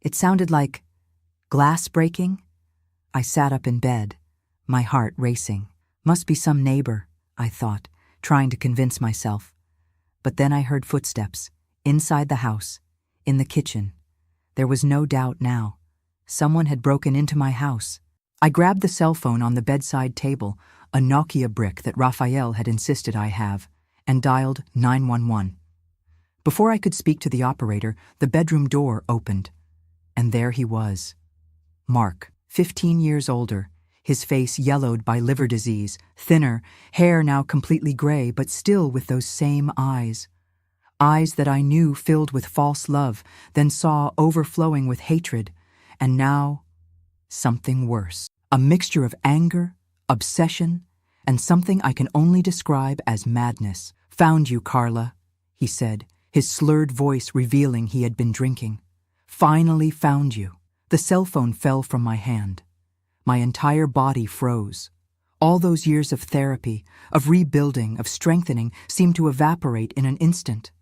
It sounded like glass breaking. I sat up in bed, my heart racing. Must be some neighbor, I thought, trying to convince myself. But then I heard footsteps, inside the house, in the kitchen. There was no doubt now. Someone had broken into my house. I grabbed the cell phone on the bedside table, a Nokia brick that Raphael had insisted I have, and dialed 911. Before I could speak to the operator, the bedroom door opened. And there he was. Mark, 15 years older, his face yellowed by liver disease, thinner, hair now completely gray, but still with those same eyes. Eyes that I knew filled with false love, then saw overflowing with hatred, and now something worse. A mixture of anger, obsession, and something I can only describe as madness. "Found you, Carla," he said, his slurred voice revealing he had been drinking. "Finally found you." The cell phone fell from my hand. My entire body froze. All those years of therapy, of rebuilding, of strengthening, seemed to evaporate in an instant.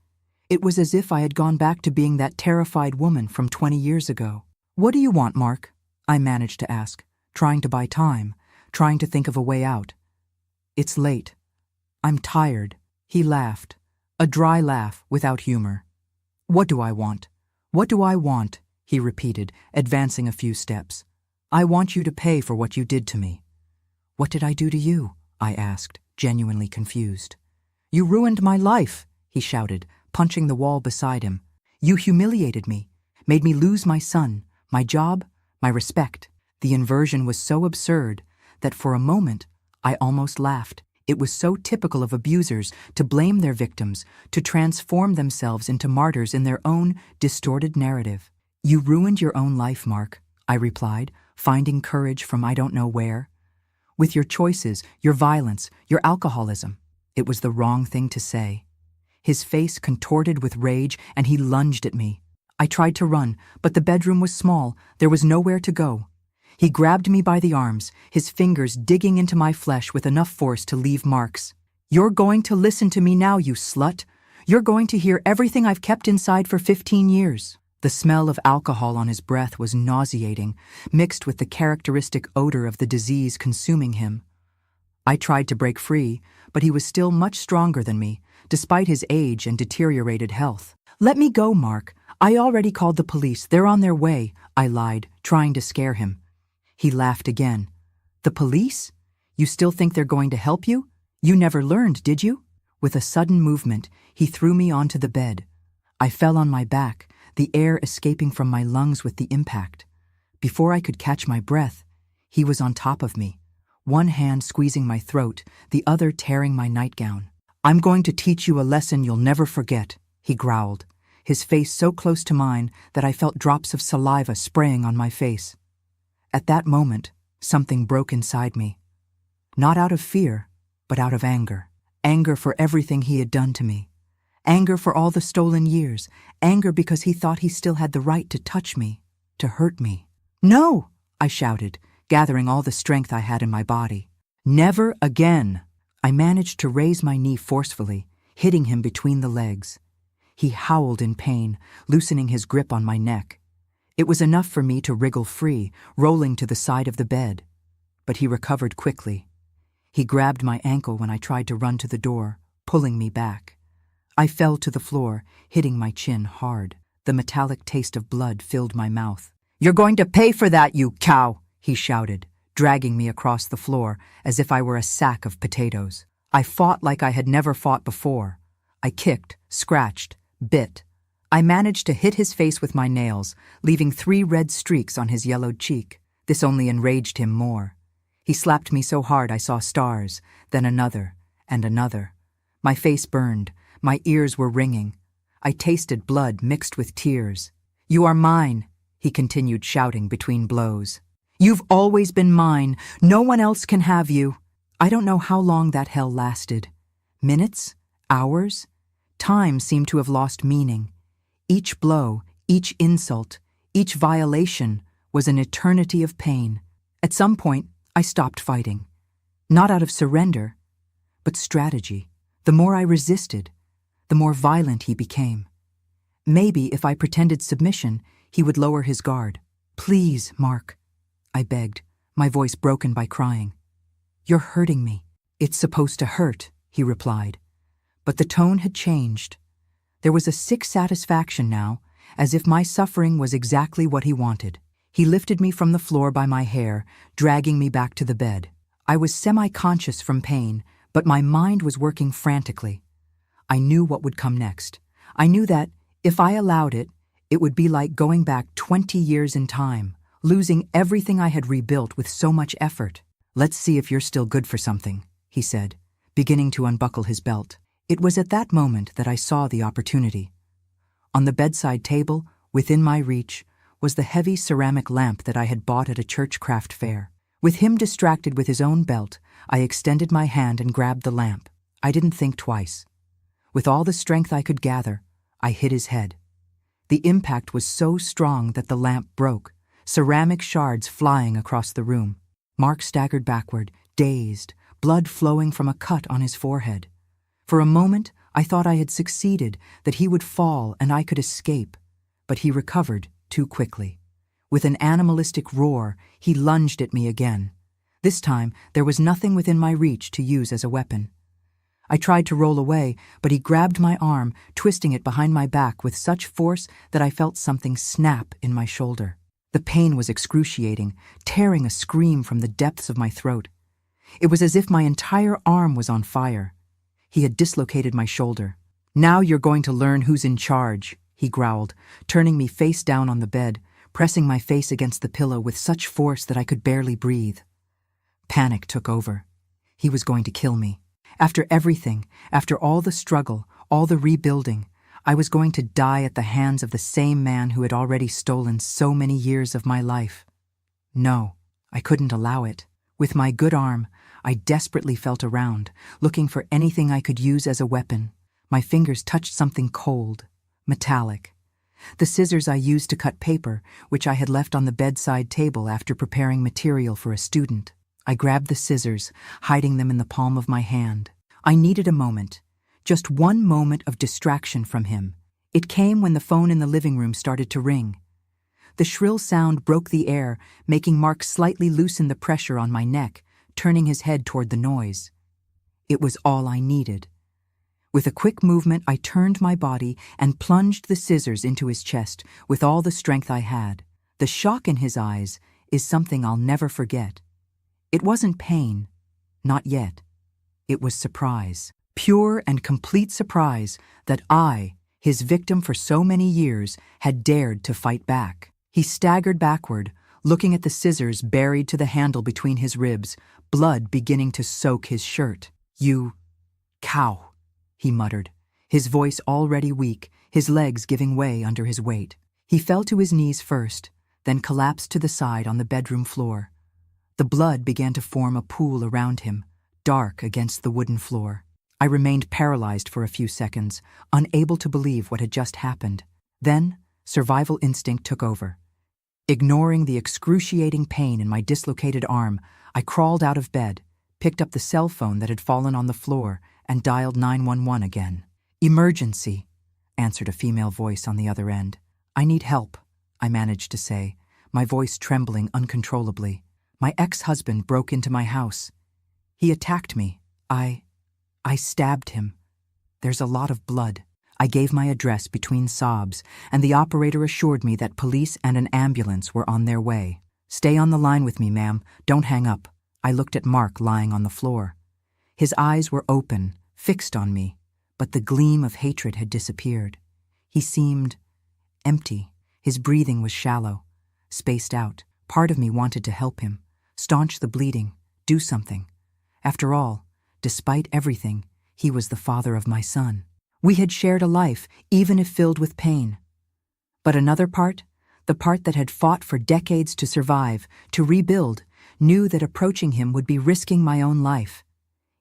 It was as if I had gone back to being that terrified woman from 20 years ago. "What do you want, Mark?" I managed to ask, trying to buy time, trying to think of a way out. "It's late. I'm tired." He laughed, a dry laugh without humor. "What do I want? What do I want?" he repeated, advancing a few steps. "I want you to pay for what you did to me." "What did I do to you?" I asked, genuinely confused. "You ruined my life," he shouted, punching the wall beside him. "You humiliated me, made me lose my son, my job, my respect." The inversion was so absurd that for a moment I almost laughed. It was so typical of abusers to blame their victims, to transform themselves into martyrs in their own distorted narrative. "You ruined your own life, Mark," I replied, finding courage from I don't know where. "With your choices, your violence, your alcoholism." It was the wrong thing to say. His face contorted with rage, and he lunged at me. I tried to run, but the bedroom was small. There was nowhere to go. He grabbed me by the arms, his fingers digging into my flesh with enough force to leave marks. "You're going to listen to me now, you slut. You're going to hear everything I've kept inside for 15 years. The smell of alcohol on his breath was nauseating, mixed with the characteristic odor of the disease consuming him. I tried to break free, but he was still much stronger than me, despite his age and deteriorated health. "Let me go, Mark. I already called the police. They're on their way," I lied, trying to scare him. He laughed again. "The police? You still think they're going to help you? You never learned, did you?" With a sudden movement, he threw me onto the bed. I fell on my back, the air escaping from my lungs with the impact. Before I could catch my breath, he was on top of me, one hand squeezing my throat, the other tearing my nightgown. "I'm going to teach you a lesson you'll never forget," he growled, his face so close to mine that I felt drops of saliva spraying on my face. At that moment, something broke inside me. Not out of fear, but out of anger. Anger for everything he had done to me. Anger for all the stolen years. Anger because he thought he still had the right to touch me, to hurt me. "No!" I shouted, gathering all the strength I had in my body. "Never again!" I managed to raise my knee forcefully, hitting him between the legs. He howled in pain, loosening his grip on my neck. It was enough for me to wriggle free, rolling to the side of the bed. But he recovered quickly. He grabbed my ankle when I tried to run to the door, pulling me back. I fell to the floor, hitting my chin hard. The metallic taste of blood filled my mouth. "You're going to pay for that, you cow!" he shouted, dragging me across the floor as if I were a sack of potatoes. I fought like I had never fought before. I kicked, scratched, bit. I managed to hit his face with my nails, leaving 3 red streaks on his yellowed cheek. This only enraged him more. He slapped me so hard I saw stars, then another, and another. My face burned, my ears were ringing. I tasted blood mixed with tears. "You are mine," he continued shouting between blows. You've always been mine. No one else can have you. I don't know how long that hell lasted. Minutes? Hours? Time seemed to have lost meaning. Each blow, each insult, each violation was an eternity of pain. At some point, I stopped fighting. Not out of surrender, but strategy. The more I resisted, the more violent he became. Maybe if I pretended submission, he would lower his guard. "Please, Mark," I begged, my voice broken by crying. "You're hurting me." "It's supposed to hurt," he replied. But the tone had changed. There was a sick satisfaction now, as if my suffering was exactly what he wanted. He lifted me from the floor by my hair, dragging me back to the bed. I was semi-conscious from pain, but my mind was working frantically. I knew what would come next. I knew that, if I allowed it, it would be like going back 20 years in time, losing everything I had rebuilt with so much effort. "Let's see if you're still good for something," he said, beginning to unbuckle his belt. It was at that moment that I saw the opportunity. On the bedside table, within my reach, was the heavy ceramic lamp that I had bought at a church craft fair. With him distracted with his own belt, I extended my hand and grabbed the lamp. I didn't think twice. With all the strength I could gather, I hit his head. The impact was so strong that the lamp broke, ceramic shards flying across the room. Mark staggered backward, dazed, blood flowing from a cut on his forehead. For a moment, I thought I had succeeded, that he would fall and I could escape. But he recovered too quickly. With an animalistic roar, he lunged at me again. This time, there was nothing within my reach to use as a weapon. I tried to roll away, but he grabbed my arm, twisting it behind my back with such force that I felt something snap in my shoulder. The pain was excruciating, tearing a scream from the depths of my throat. It was as if my entire arm was on fire. He had dislocated my shoulder. "Now you're going to learn who's in charge," he growled, turning me face down on the bed, pressing my face against the pillow with such force that I could barely breathe. Panic took over. He was going to kill me. After everything, after all the struggle, all the rebuilding, I was going to die at the hands of the same man who had already stolen so many years of my life. No, I couldn't allow it. With my good arm, I desperately felt around, looking for anything I could use as a weapon. My fingers touched something cold, metallic. The scissors I used to cut paper, which I had left on the bedside table after preparing material for a student. I grabbed the scissors, hiding them in the palm of my hand. I needed a moment, just one moment of distraction from him. It came when the phone in the living room started to ring. The shrill sound broke the air, making Mark slightly loosen the pressure on my neck, turning his head toward the noise. It was all I needed. With a quick movement, I turned my body and plunged the scissors into his chest with all the strength I had. The shock in his eyes is something I'll never forget. It wasn't pain, not yet. It was surprise, pure and complete surprise that I, his victim for so many years, had dared to fight back. He staggered backward, looking at the scissors buried to the handle between his ribs, blood beginning to soak his shirt. "You cow," he muttered, his voice already weak, his legs giving way under his weight. He fell to his knees first, then collapsed to the side on the bedroom floor. The blood began to form a pool around him, dark against the wooden floor. I remained paralyzed for a few seconds, unable to believe what had just happened. Then, survival instinct took over. Ignoring the excruciating pain in my dislocated arm, I crawled out of bed, picked up the cell phone that had fallen on the floor, and dialed 911 again. "Emergency," answered a female voice on the other end. "I need help," I managed to say, my voice trembling uncontrollably. "My ex-husband broke into my house. He attacked me. I stabbed him. There's a lot of blood." I gave my address between sobs, and the operator assured me that police and an ambulance were on their way. "Stay on the line with me, ma'am. Don't hang up." I looked at Mark lying on the floor. His eyes were open, fixed on me, but the gleam of hatred had disappeared. He seemed empty. His breathing was shallow, spaced out. Part of me wanted to help him, staunch the bleeding, do something. After all, despite everything, he was the father of my son. We had shared a life, even if filled with pain. But another part, the part that had fought for decades to survive, to rebuild, knew that approaching him would be risking my own life.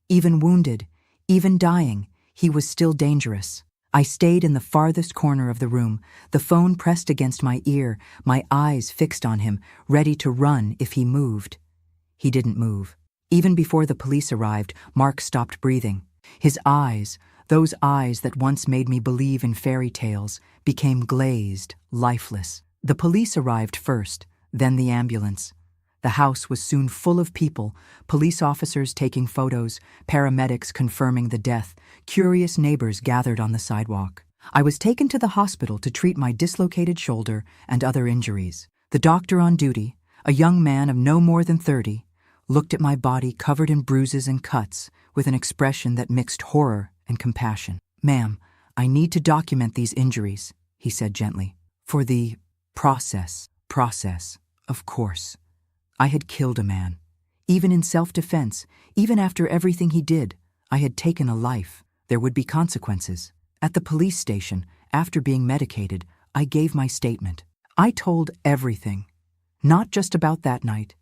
Even wounded, even dying, he was still dangerous. I stayed in the farthest corner of the room, the phone pressed against my ear, my eyes fixed on him, ready to run if he moved. He didn't move. Even before the police arrived, Mark stopped breathing. His eyes, those eyes that once made me believe in fairy tales, became glazed, lifeless. The police arrived first, then the ambulance. The house was soon full of people, police officers taking photos, paramedics confirming the death, curious neighbors gathered on the sidewalk. I was taken to the hospital to treat my dislocated shoulder and other injuries. The doctor on duty, a young man of no more than 30, looked at my body covered in bruises and cuts with an expression that mixed horror and compassion. "Ma'am, I need to document these injuries," he said gently. "For the process, of course. I had killed a man. Even in self-defense, even after everything he did, I had taken a life. There would be consequences. At the police station, after being medicated, I gave my statement. I told everything, not just about that night,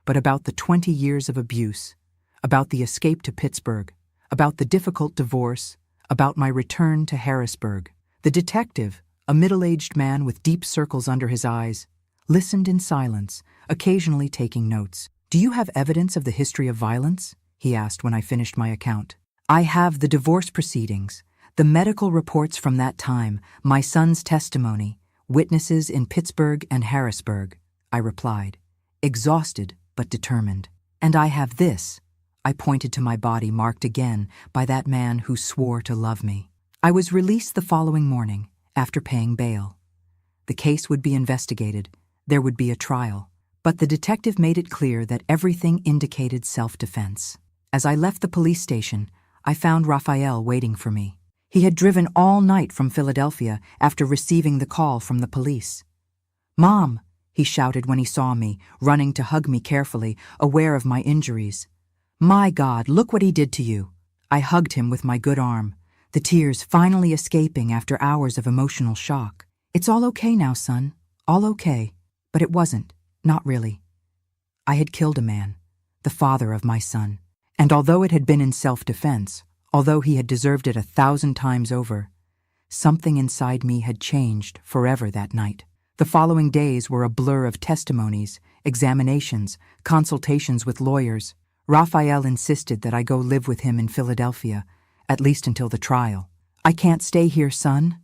but about the 20 years of abuse, about the escape to Pittsburgh, about the difficult divorce, about my return to Harrisburg. The detective, a middle-aged man with deep circles under his eyes, listened in silence, occasionally taking notes. "Do you have evidence of the history of violence?" he asked when I finished my account. "I have the divorce proceedings, the medical reports from that time, my son's testimony, witnesses in Pittsburgh and Harrisburg," I replied, exhausted but determined. "And I have this." I pointed to my body marked again by that man who swore to love me. I was released the following morning, after paying bail. The case would be investigated. There would be a trial. But the detective made it clear that everything indicated self-defense. As I left the police station, I found Raphael waiting for me. He had driven all night from Philadelphia after receiving the call from the police. "Mom," he shouted when he saw me, running to hug me carefully, aware of my injuries. "My God, look what he did to you." I hugged him with my good arm, the tears finally escaping after hours of emotional shock. "It's all okay now, son. All okay." But it wasn't, not really. I had killed a man, the father of my son, and although it had been in self-defense, although he had deserved it 1,000 times over, something inside me had changed forever that night. The following days were a blur of testimonies, examinations, consultations with lawyers. Raphael insisted that I go live with him in Philadelphia, at least until the trial. "I can't stay here, son,"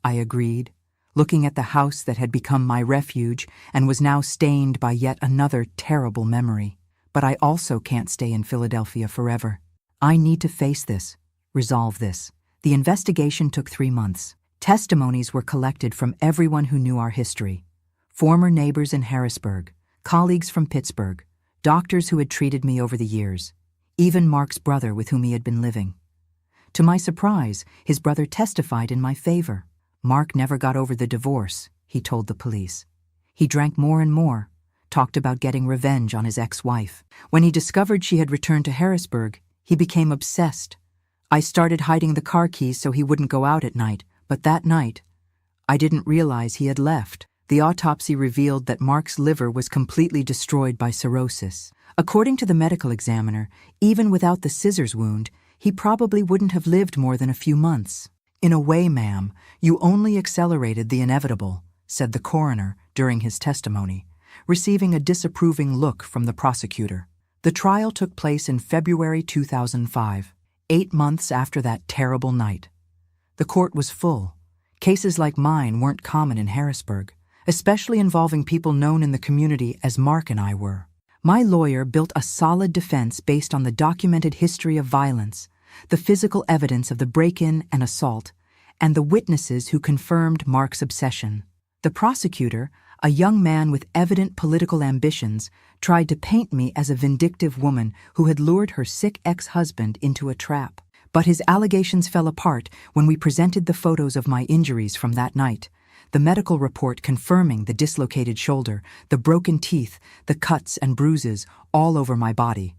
I agreed, looking at the house that had become my refuge and was now stained by yet another terrible memory. "But I also can't stay in Philadelphia forever. I need to face this, resolve this." The investigation took 3 months. Testimonies were collected from everyone who knew our history. Former neighbors in Harrisburg, colleagues from Pittsburgh, doctors who had treated me over the years, even Mark's brother with whom he had been living. To my surprise, his brother testified in my favor. Mark never got over the divorce, he told the police. He drank more and more, talked about getting revenge on his ex-wife. When he discovered she had returned to Harrisburg, he became obsessed. I started hiding the car keys so he wouldn't go out at night, but that night, I didn't realize he had left. The autopsy revealed that Mark's liver was completely destroyed by cirrhosis. According to the medical examiner, even without the scissors wound, he probably wouldn't have lived more than a few months. "In a way, ma'am, you only accelerated the inevitable," said the coroner during his testimony, receiving a disapproving look from the prosecutor. The trial took place in February 2005, 8 months after that terrible night. The court was full. Cases like mine weren't common in Harrisburg, especially involving people known in the community as Mark and I were. My lawyer built a solid defense based on the documented history of violence, the physical evidence of the break-in and assault, and the witnesses who confirmed Mark's obsession. The prosecutor, a young man with evident political ambitions, tried to paint me as a vindictive woman who had lured her sick ex-husband into a trap. But his allegations fell apart when we presented the photos of my injuries from that night, the medical report confirming the dislocated shoulder, the broken teeth, the cuts and bruises all over my body.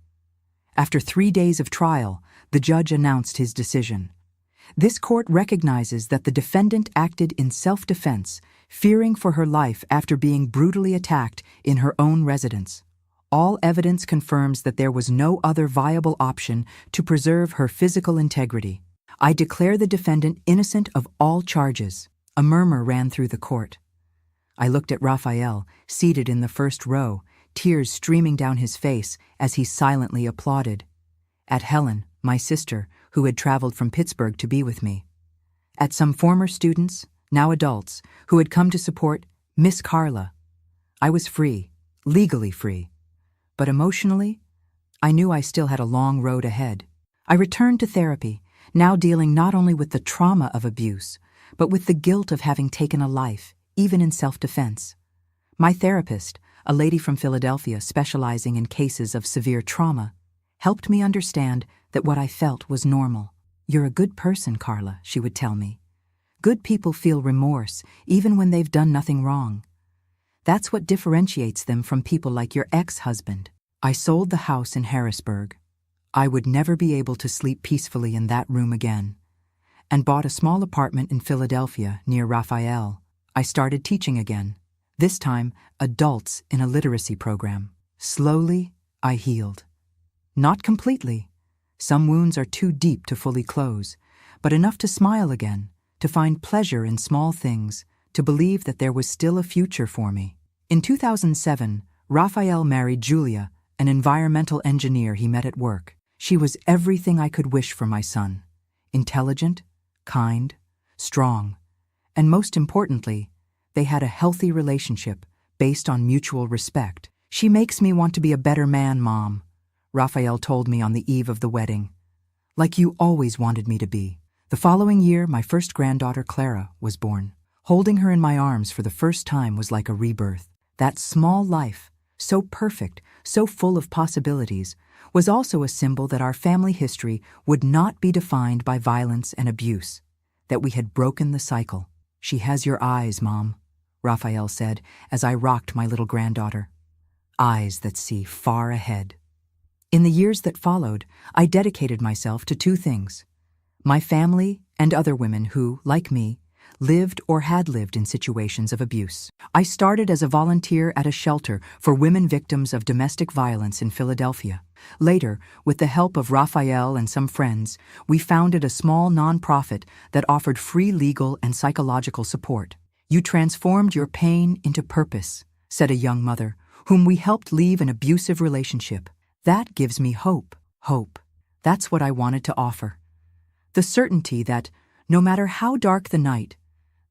After 3 days of trial, the judge announced his decision. This court recognizes that the defendant acted in self-defense, fearing for her life after being brutally attacked in her own residence. All evidence confirms that there was no other viable option to preserve her physical integrity. I declare the defendant innocent of all charges. A murmur ran through the court. I looked at Raphael, seated in the first row, tears streaming down his face as he silently applauded. At Helen, my sister, who had traveled from Pittsburgh to be with me. At some former students, now adults, who had come to support Miss Carla. I was free, legally free. But emotionally, I knew I still had a long road ahead. I returned to therapy, now dealing not only with the trauma of abuse, but with the guilt of having taken a life, even in self-defense. My therapist, a lady from Philadelphia specializing in cases of severe trauma, helped me understand that what I felt was normal. "You're a good person, Carla," she would tell me. "Good people feel remorse, even when they've done nothing wrong. That's what differentiates them from people like your ex-husband." I sold the house in Harrisburg. I would never be able to sleep peacefully in that room again, and bought a small apartment in Philadelphia near Raphael. I started teaching again, this time adults in a literacy program. Slowly, I healed. Not completely. Some wounds are too deep to fully close, but enough to smile again, to find pleasure in small things, to believe that there was still a future for me. In 2007, Raphael married Julia, an environmental engineer he met at work. She was everything I could wish for my son. Intelligent, kind, strong, and most importantly, they had a healthy relationship based on mutual respect. "She makes me want to be a better man, Mom," Raphael told me on the eve of the wedding. "Like you always wanted me to be." The following year, my first granddaughter, Clara, was born. Holding her in my arms for the first time was like a rebirth. That small life, so perfect, so full of possibilities, was also a symbol that our family history would not be defined by violence and abuse, that we had broken the cycle. "She has your eyes, Mom," Raphael said as I rocked my little granddaughter. "Eyes that see far ahead." In the years that followed, I dedicated myself to two things: my family and other women who, like me, lived or had lived in situations of abuse. I started as a volunteer at a shelter for women victims of domestic violence in Philadelphia. Later, with the help of Raphael and some friends, we founded a small nonprofit that offered free legal and psychological support. "You transformed your pain into purpose," said a young mother, whom we helped leave an abusive relationship. "That gives me hope." Hope. That's what I wanted to offer. The certainty that, no matter how dark the night,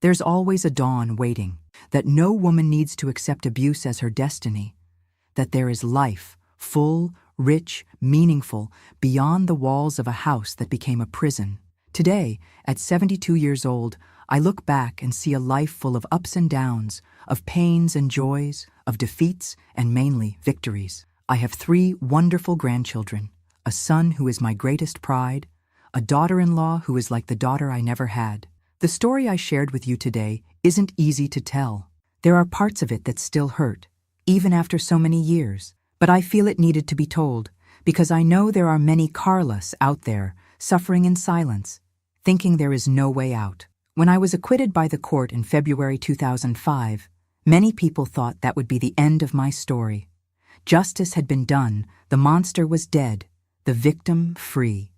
there's always a dawn waiting, that no woman needs to accept abuse as her destiny, that there is life, full, rich, meaningful, beyond the walls of a house that became a prison. Today, at 72 years old, I look back and see a life full of ups and downs, of pains and joys, of defeats and mainly victories. I have 3 wonderful grandchildren, a son who is my greatest pride, a daughter-in-law who is like the daughter I never had. The story I shared with you today isn't easy to tell. There are parts of it that still hurt, even after so many years, but I feel it needed to be told, because I know there are many Carlas out there suffering in silence, thinking there is no way out. When I was acquitted by the court in February 2005, many people thought that would be the end of my story. Justice had been done, the monster was dead, the victim free.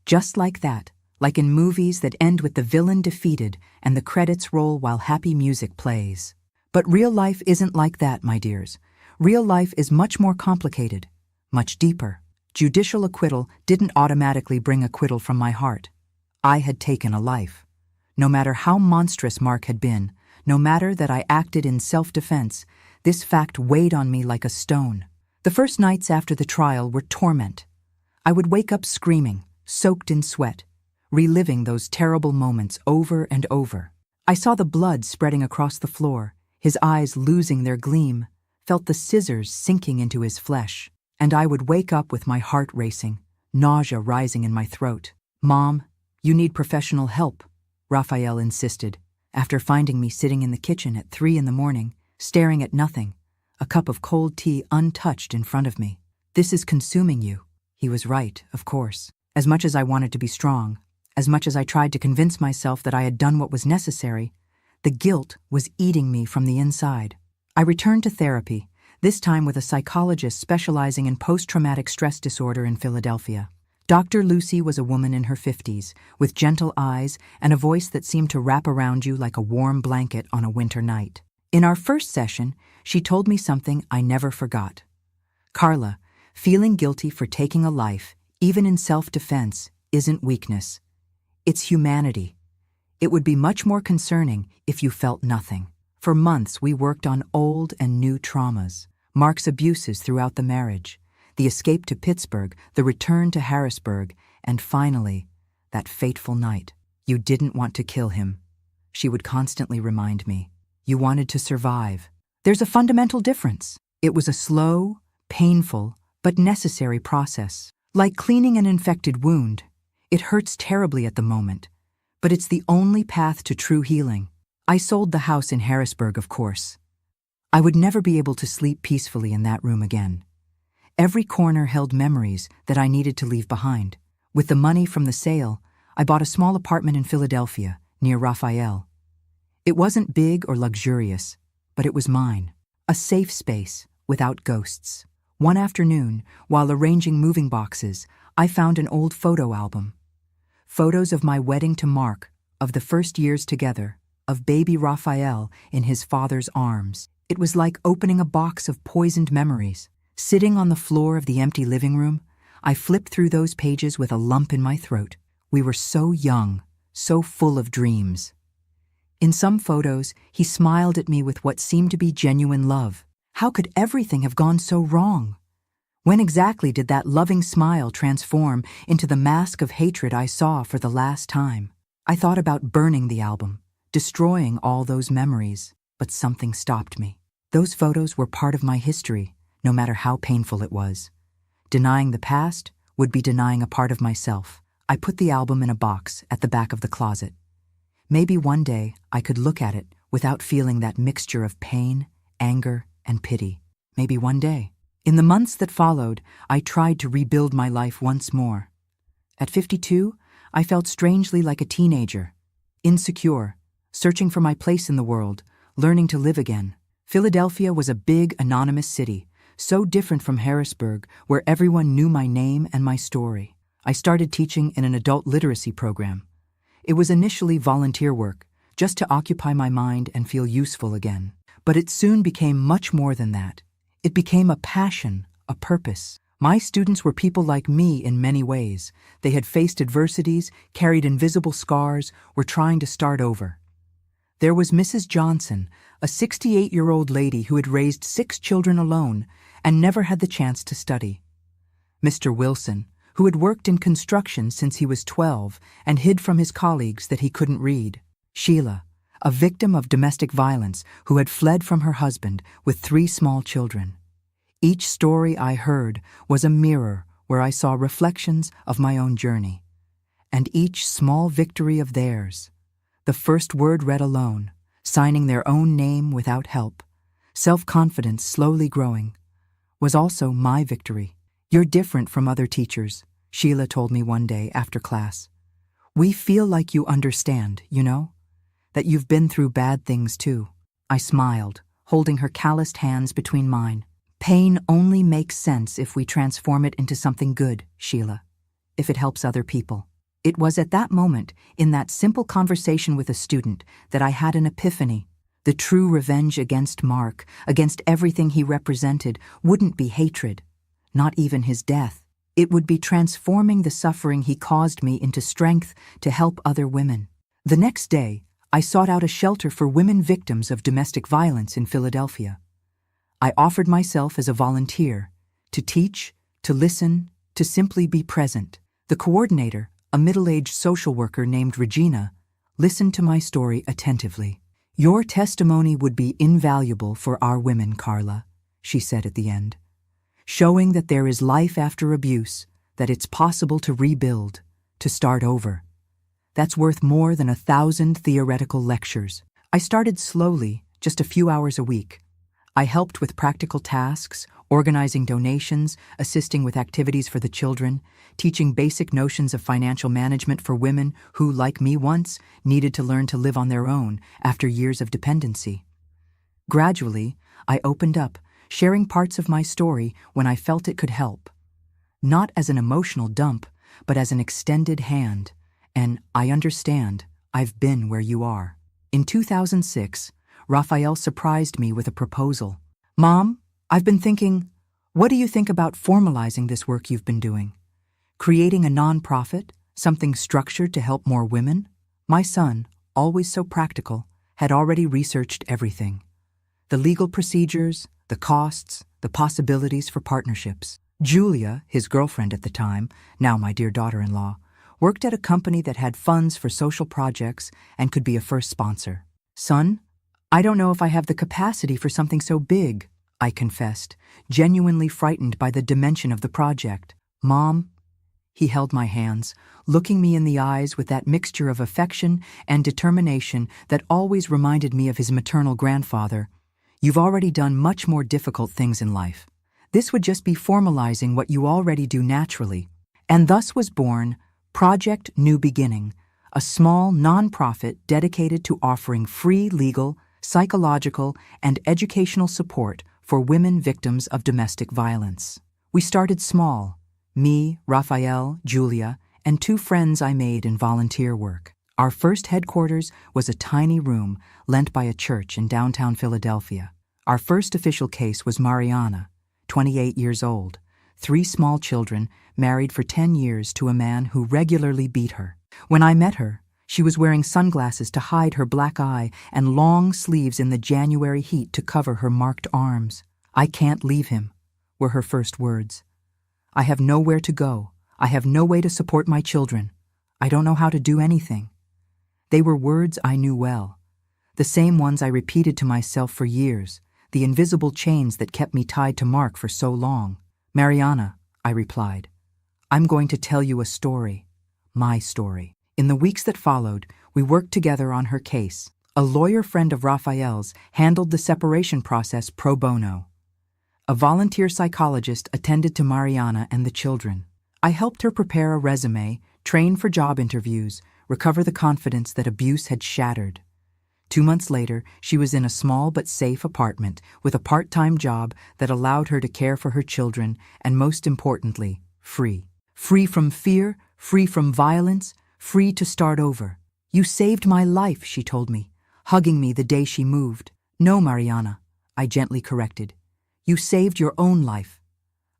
Just like that, like in movies that end with the villain defeated and the credits roll while happy music plays. But real life isn't like that, my dears. Real life is much more complicated, much deeper. Judicial acquittal didn't automatically bring acquittal from my heart. I had taken a life. No matter how monstrous Mark had been, no matter that I acted in self-defense, this fact weighed on me like a stone. The first nights after the trial were torment. I would wake up screaming, soaked in sweat, reliving those terrible moments over and over. I saw the blood spreading across the floor, his eyes losing their gleam, felt the scissors sinking into his flesh, and I would wake up with my heart racing, nausea rising in my throat. "Mom, you need professional help," Raphael insisted, after finding me sitting in the kitchen at 3 a.m, staring at nothing, a cup of cold tea untouched in front of me. "This is consuming you." He was right, of course. As much as I wanted to be strong, as much as I tried to convince myself that I had done what was necessary, The guilt was eating me from the inside. I returned to therapy, this time with a psychologist specializing in post-traumatic stress disorder in Philadelphia. Dr. Lucy was a woman in her 50s, with gentle eyes and a voice that seemed to wrap around you like a warm blanket on a winter night. In our first session, she told me something I never forgot. Carla, feeling guilty for taking a life, even in self-defense, isn't weakness. It's humanity. It would be much more concerning if you felt nothing. For months, we worked on old and new traumas, Mark's abuses throughout the marriage, the escape to Pittsburgh, the return to Harrisburg, and finally, that fateful night. You didn't want to kill him, she would constantly remind me. You wanted to survive. There's a fundamental difference. It was a slow, painful, but necessary process. Like cleaning an infected wound, it hurts terribly at the moment, but it's the only path to true healing. I sold the house in Harrisburg, of course. I would never be able to sleep peacefully in that room again. Every corner held memories that I needed to leave behind. With the money from the sale, I bought a small apartment in Philadelphia, near Raphael. It wasn't big or luxurious, but it was mine. A safe space, without ghosts. One afternoon, while arranging moving boxes, I found an old photo album. Photos of my wedding to Mark, of the first years together, of baby Raphael in his father's arms. It was like opening a box of poisoned memories. Sitting on the floor of the empty living room, I flipped through those pages with a lump in my throat. We were so young, so full of dreams. In some photos, he smiled at me with what seemed to be genuine love. How could everything have gone so wrong? When exactly did that loving smile transform into the mask of hatred I saw for the last time? I thought about burning the album, destroying all those memories, but something stopped me. Those photos were part of my history, no matter how painful it was. Denying the past would be denying a part of myself. I put the album in a box at the back of the closet. Maybe one day I could look at it without feeling that mixture of pain, anger, and pity. Maybe one day. In the months that followed, I tried to rebuild my life once more. At 52, I felt strangely like a teenager, insecure, searching for my place in the world, learning to live again. Philadelphia was a big, anonymous city, so different from Harrisburg, where everyone knew my name and my story. I started teaching in an adult literacy program. It was initially volunteer work, just to occupy my mind and feel useful again. But it soon became much more than that. It became a passion, a purpose. My students were people like me in many ways. They had faced adversities, carried invisible scars, were trying to start over. There was Mrs. Johnson, a 68-year-old lady who had raised 6 children alone and never had the chance to study. Mr. Wilson, who had worked in construction since he was 12 and hid from his colleagues that he couldn't read. Sheila, a victim of domestic violence who had fled from her husband with 3 small children. Each story I heard was a mirror where I saw reflections of my own journey. And each small victory of theirs, the first word read alone, signing their own name without help, self-confidence slowly growing, was also my victory. You're different from other teachers, Sheila told me one day after class. We feel like you understand, you know? That you've been through bad things too. I smiled, holding her calloused hands between mine. Pain only makes sense if we transform it into something good, Sheila. If it helps other people. It was at that moment, in that simple conversation with a student, that I had an epiphany. The true revenge against Mark, against everything he represented, wouldn't be hatred. Not even his death. It would be transforming the suffering he caused me into strength to help other women. The next day, I sought out a shelter for women victims of domestic violence in Philadelphia. I offered myself as a volunteer, to teach, to listen, to simply be present. The coordinator, a middle-aged social worker named Regina, listened to my story attentively. Your testimony would be invaluable for our women, Carla, she said at the end. Showing that there is life after abuse, that it's possible to rebuild, to start over. That's worth more than 1,000 theoretical lectures. I started slowly, just a few hours a week. I helped with practical tasks, organizing donations, assisting with activities for the children, teaching basic notions of financial management for women who, like me once, needed to learn to live on their own after years of dependency. Gradually, I opened up, sharing parts of my story when I felt it could help. Not as an emotional dump, but as an extended hand. And I understand, I've been where you are. In 2006, Raphael surprised me with a proposal. Mom, I've been thinking, what do you think about formalizing this work you've been doing? Creating a nonprofit, something structured to help more women? My son, always so practical, had already researched everything. The legal procedures, the costs, the possibilities for partnerships. Julia, his girlfriend at the time, now my dear daughter-in-law, worked at a company that had funds for social projects and could be a first sponsor. Son, I don't know if I have the capacity for something so big, I confessed, genuinely frightened by the dimension of the project. Mom, he held my hands, looking me in the eyes with that mixture of affection and determination that always reminded me of his maternal grandfather. You've already done much more difficult things in life. This would just be formalizing what you already do naturally. And thus was born Project New Beginning, a small nonprofit dedicated to offering free legal, psychological, and educational support for women victims of domestic violence. We started small, me, Raphael, Julia, and 2 friends I made in volunteer work. Our first headquarters was a tiny room lent by a church in downtown Philadelphia. Our first official case was Mariana, 28 years old, 3 small children, married for 10 years to a man who regularly beat her. When I met her, she was wearing sunglasses to hide her black eye and long sleeves in the January heat to cover her marked arms. I can't leave him, were her first words. I have nowhere to go. I have no way to support my children. I don't know how to do anything. They were words I knew well, the same ones I repeated to myself for years, the invisible chains that kept me tied to Mark for so long. Mariana, I replied, I'm going to tell you a story, my story. In the weeks that followed, we worked together on her case. A lawyer friend of Raphael's handled the separation process pro bono. A volunteer psychologist attended to Mariana and the children. I helped her prepare a resume, train for job interviews, recover the confidence that abuse had shattered. 2 months later, she was in a small but safe apartment with a part-time job that allowed her to care for her children and, most importantly, free. Free from fear, free from violence, free to start over. You saved my life, she told me, hugging me the day she moved. No, Mariana, I gently corrected. You saved your own life.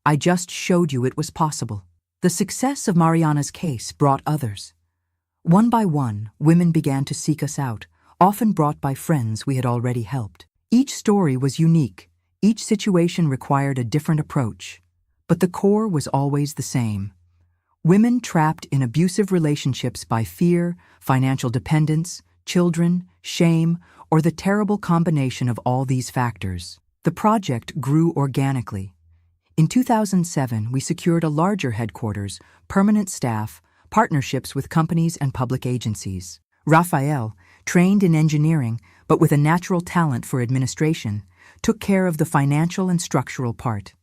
I just showed you it was possible. The success of Mariana's case brought others. One by one, women began to seek us out, often brought by friends we had already helped. Each story was unique. Each situation required a different approach. But the core was always the same. Women trapped in abusive relationships by fear, financial dependence, children, shame, or the terrible combination of all these factors. The project grew organically. In 2007, we secured a larger headquarters, permanent staff, partnerships with companies and public agencies. Raphael, trained in engineering but with a natural talent for administration, took care of the financial and structural part.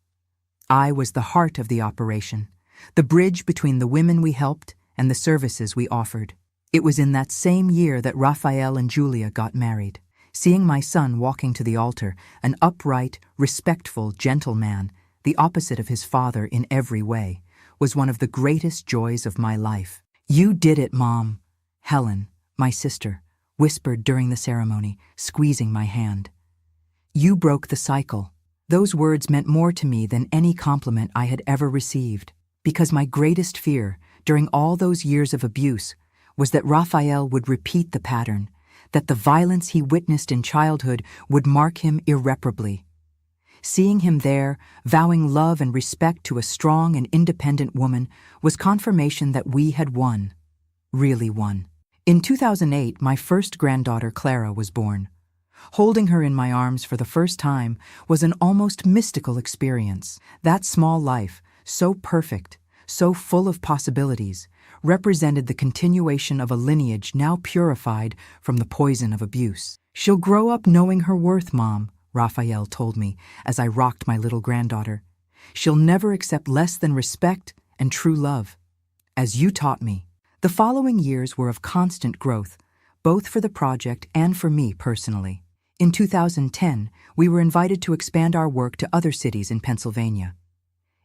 I was the heart of the operation, the bridge between the women we helped and the services we offered. It was in that same year that Raphael and Julia got married. Seeing my son walking to the altar, an upright, respectful, gentle man, the opposite of his father in every way, was one of the greatest joys of my life. You did it, Mom. Helen, my sister, whispered during the ceremony, squeezing my hand. You broke the cycle. Those words meant more to me than any compliment I had ever received, because my greatest fear, during all those years of abuse, was that Raphael would repeat the pattern, that the violence he witnessed in childhood would mark him irreparably. Seeing him there, vowing love and respect to a strong and independent woman, was confirmation that we had won, really won. In 2008, my first granddaughter, Clara, was born. Holding her in my arms for the first time was an almost mystical experience. That small life, so perfect, so full of possibilities, represented the continuation of a lineage now purified from the poison of abuse. She'll grow up knowing her worth, Mom, Raphael told me as I rocked my little granddaughter. She'll never accept less than respect and true love. As you taught me. The following years were of constant growth, both for the project and for me personally. In 2010, we were invited to expand our work to other cities in Pennsylvania.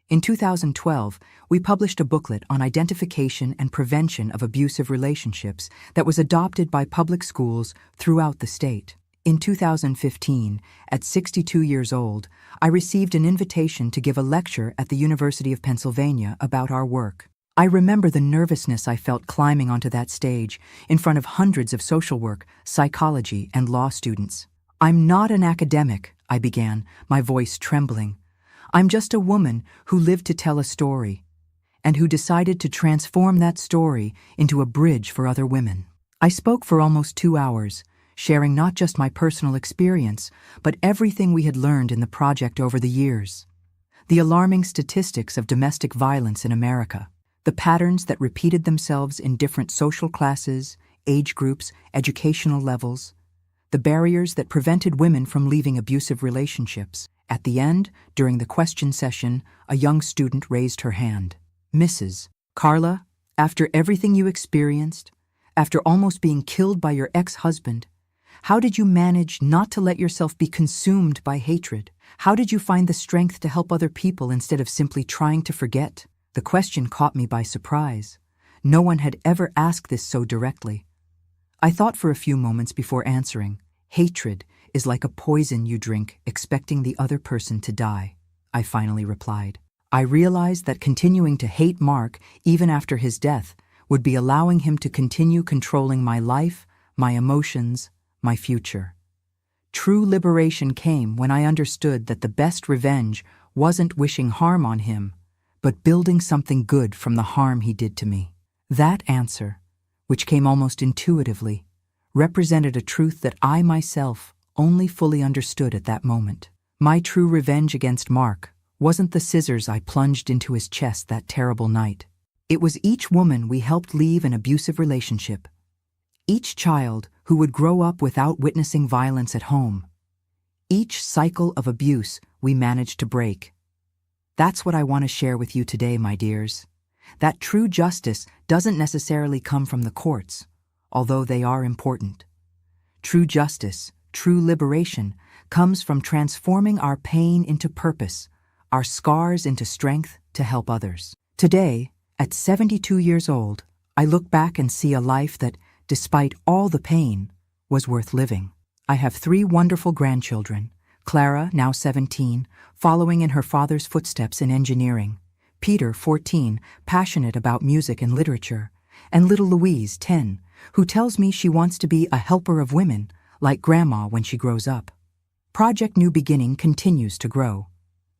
In 2012, we published a booklet on identification and prevention of abusive relationships that was adopted by public schools throughout the state. In 2015, at 62 years old, I received an invitation to give a lecture at the University of Pennsylvania about our work. I remember the nervousness I felt climbing onto that stage in front of hundreds of social work, psychology, and law students. "I'm not an academic," I began, my voice trembling. "I'm just a woman who lived to tell a story, and who decided to transform that story into a bridge for other women." I spoke for almost 2 hours, sharing not just my personal experience, but everything we had learned in the project over the years. The alarming statistics of domestic violence in America, the patterns that repeated themselves in different social classes, age groups, educational levels, the barriers that prevented women from leaving abusive relationships. At the end, during the question session, a young student raised her hand. "Mrs. Carla, after everything you experienced, after almost being killed by your ex-husband, how did you manage not to let yourself be consumed by hatred? How did you find the strength to help other people instead of simply trying to forget?" The question caught me by surprise. No one had ever asked this so directly. I thought for a few moments before answering. "Hatred is like a poison you drink, expecting the other person to die," I finally replied. I realized that continuing to hate Mark, even after his death, would be allowing him to continue controlling my life, my emotions, my future. True liberation came when I understood that the best revenge wasn't wishing harm on him, but building something good from the harm he did to me. That answer, which came almost intuitively, represented a truth that I myself only fully understood at that moment. My true revenge against Mark wasn't the scissors I plunged into his chest that terrible night. It was each woman we helped leave an abusive relationship, each child who would grow up without witnessing violence at home, each cycle of abuse we managed to break. That's what I want to share with you today, my dears. That true justice doesn't necessarily come from the courts, although they are important. True justice, true liberation, comes from transforming our pain into purpose, our scars into strength to help others. Today, at 72 years old, I look back and see a life that, despite all the pain, was worth living. I have 3 wonderful grandchildren, Clara, now 17, following in her father's footsteps in engineering, Peter, 14, passionate about music and literature, and little Louise, 10, who tells me she wants to be a helper of women, like Grandma when she grows up. Project New Beginning continues to grow,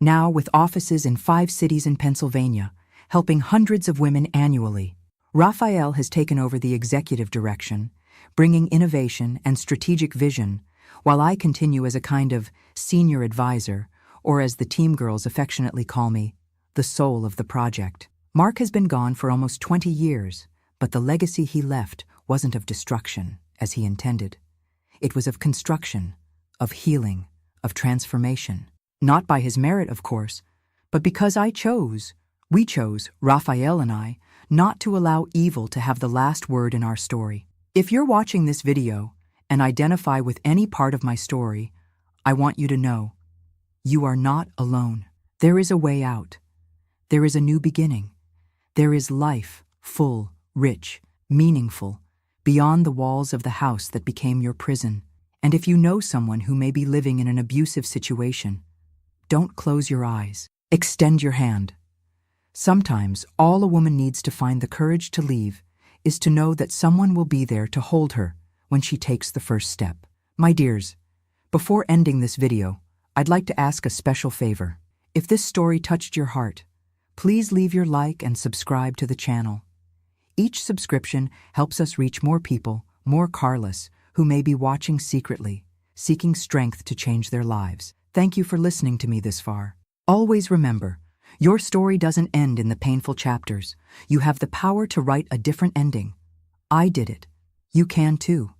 now with offices in 5 cities in Pennsylvania, helping hundreds of women annually. Raphael has taken over the executive direction, bringing innovation and strategic vision, while I continue as a kind of senior advisor, or as the team girls affectionately call me, the soul of the project. Mark has been gone for almost 20 years, but the legacy he left wasn't of destruction, as he intended. It was of construction, of healing, of transformation. Not by his merit, of course, but because we chose, Raphael and I, not to allow evil to have the last word in our story. If you're watching this video and identify with any part of my story, I want you to know, you are not alone. There is a way out. There is a new beginning. There is life, full, rich, meaningful, beyond the walls of the house that became your prison. And if you know someone who may be living in an abusive situation, don't close your eyes. Extend your hand. Sometimes all a woman needs to find the courage to leave is to know that someone will be there to hold her when she takes the first step. My dears, before ending this video, I'd like to ask a special favor. If this story touched your heart, please leave your like and subscribe to the channel. Each subscription helps us reach more people, more Carlas, who may be watching secretly, seeking strength to change their lives. Thank you for listening to me this far. Always remember, your story doesn't end in the painful chapters. You have the power to write a different ending. I did it. You can too.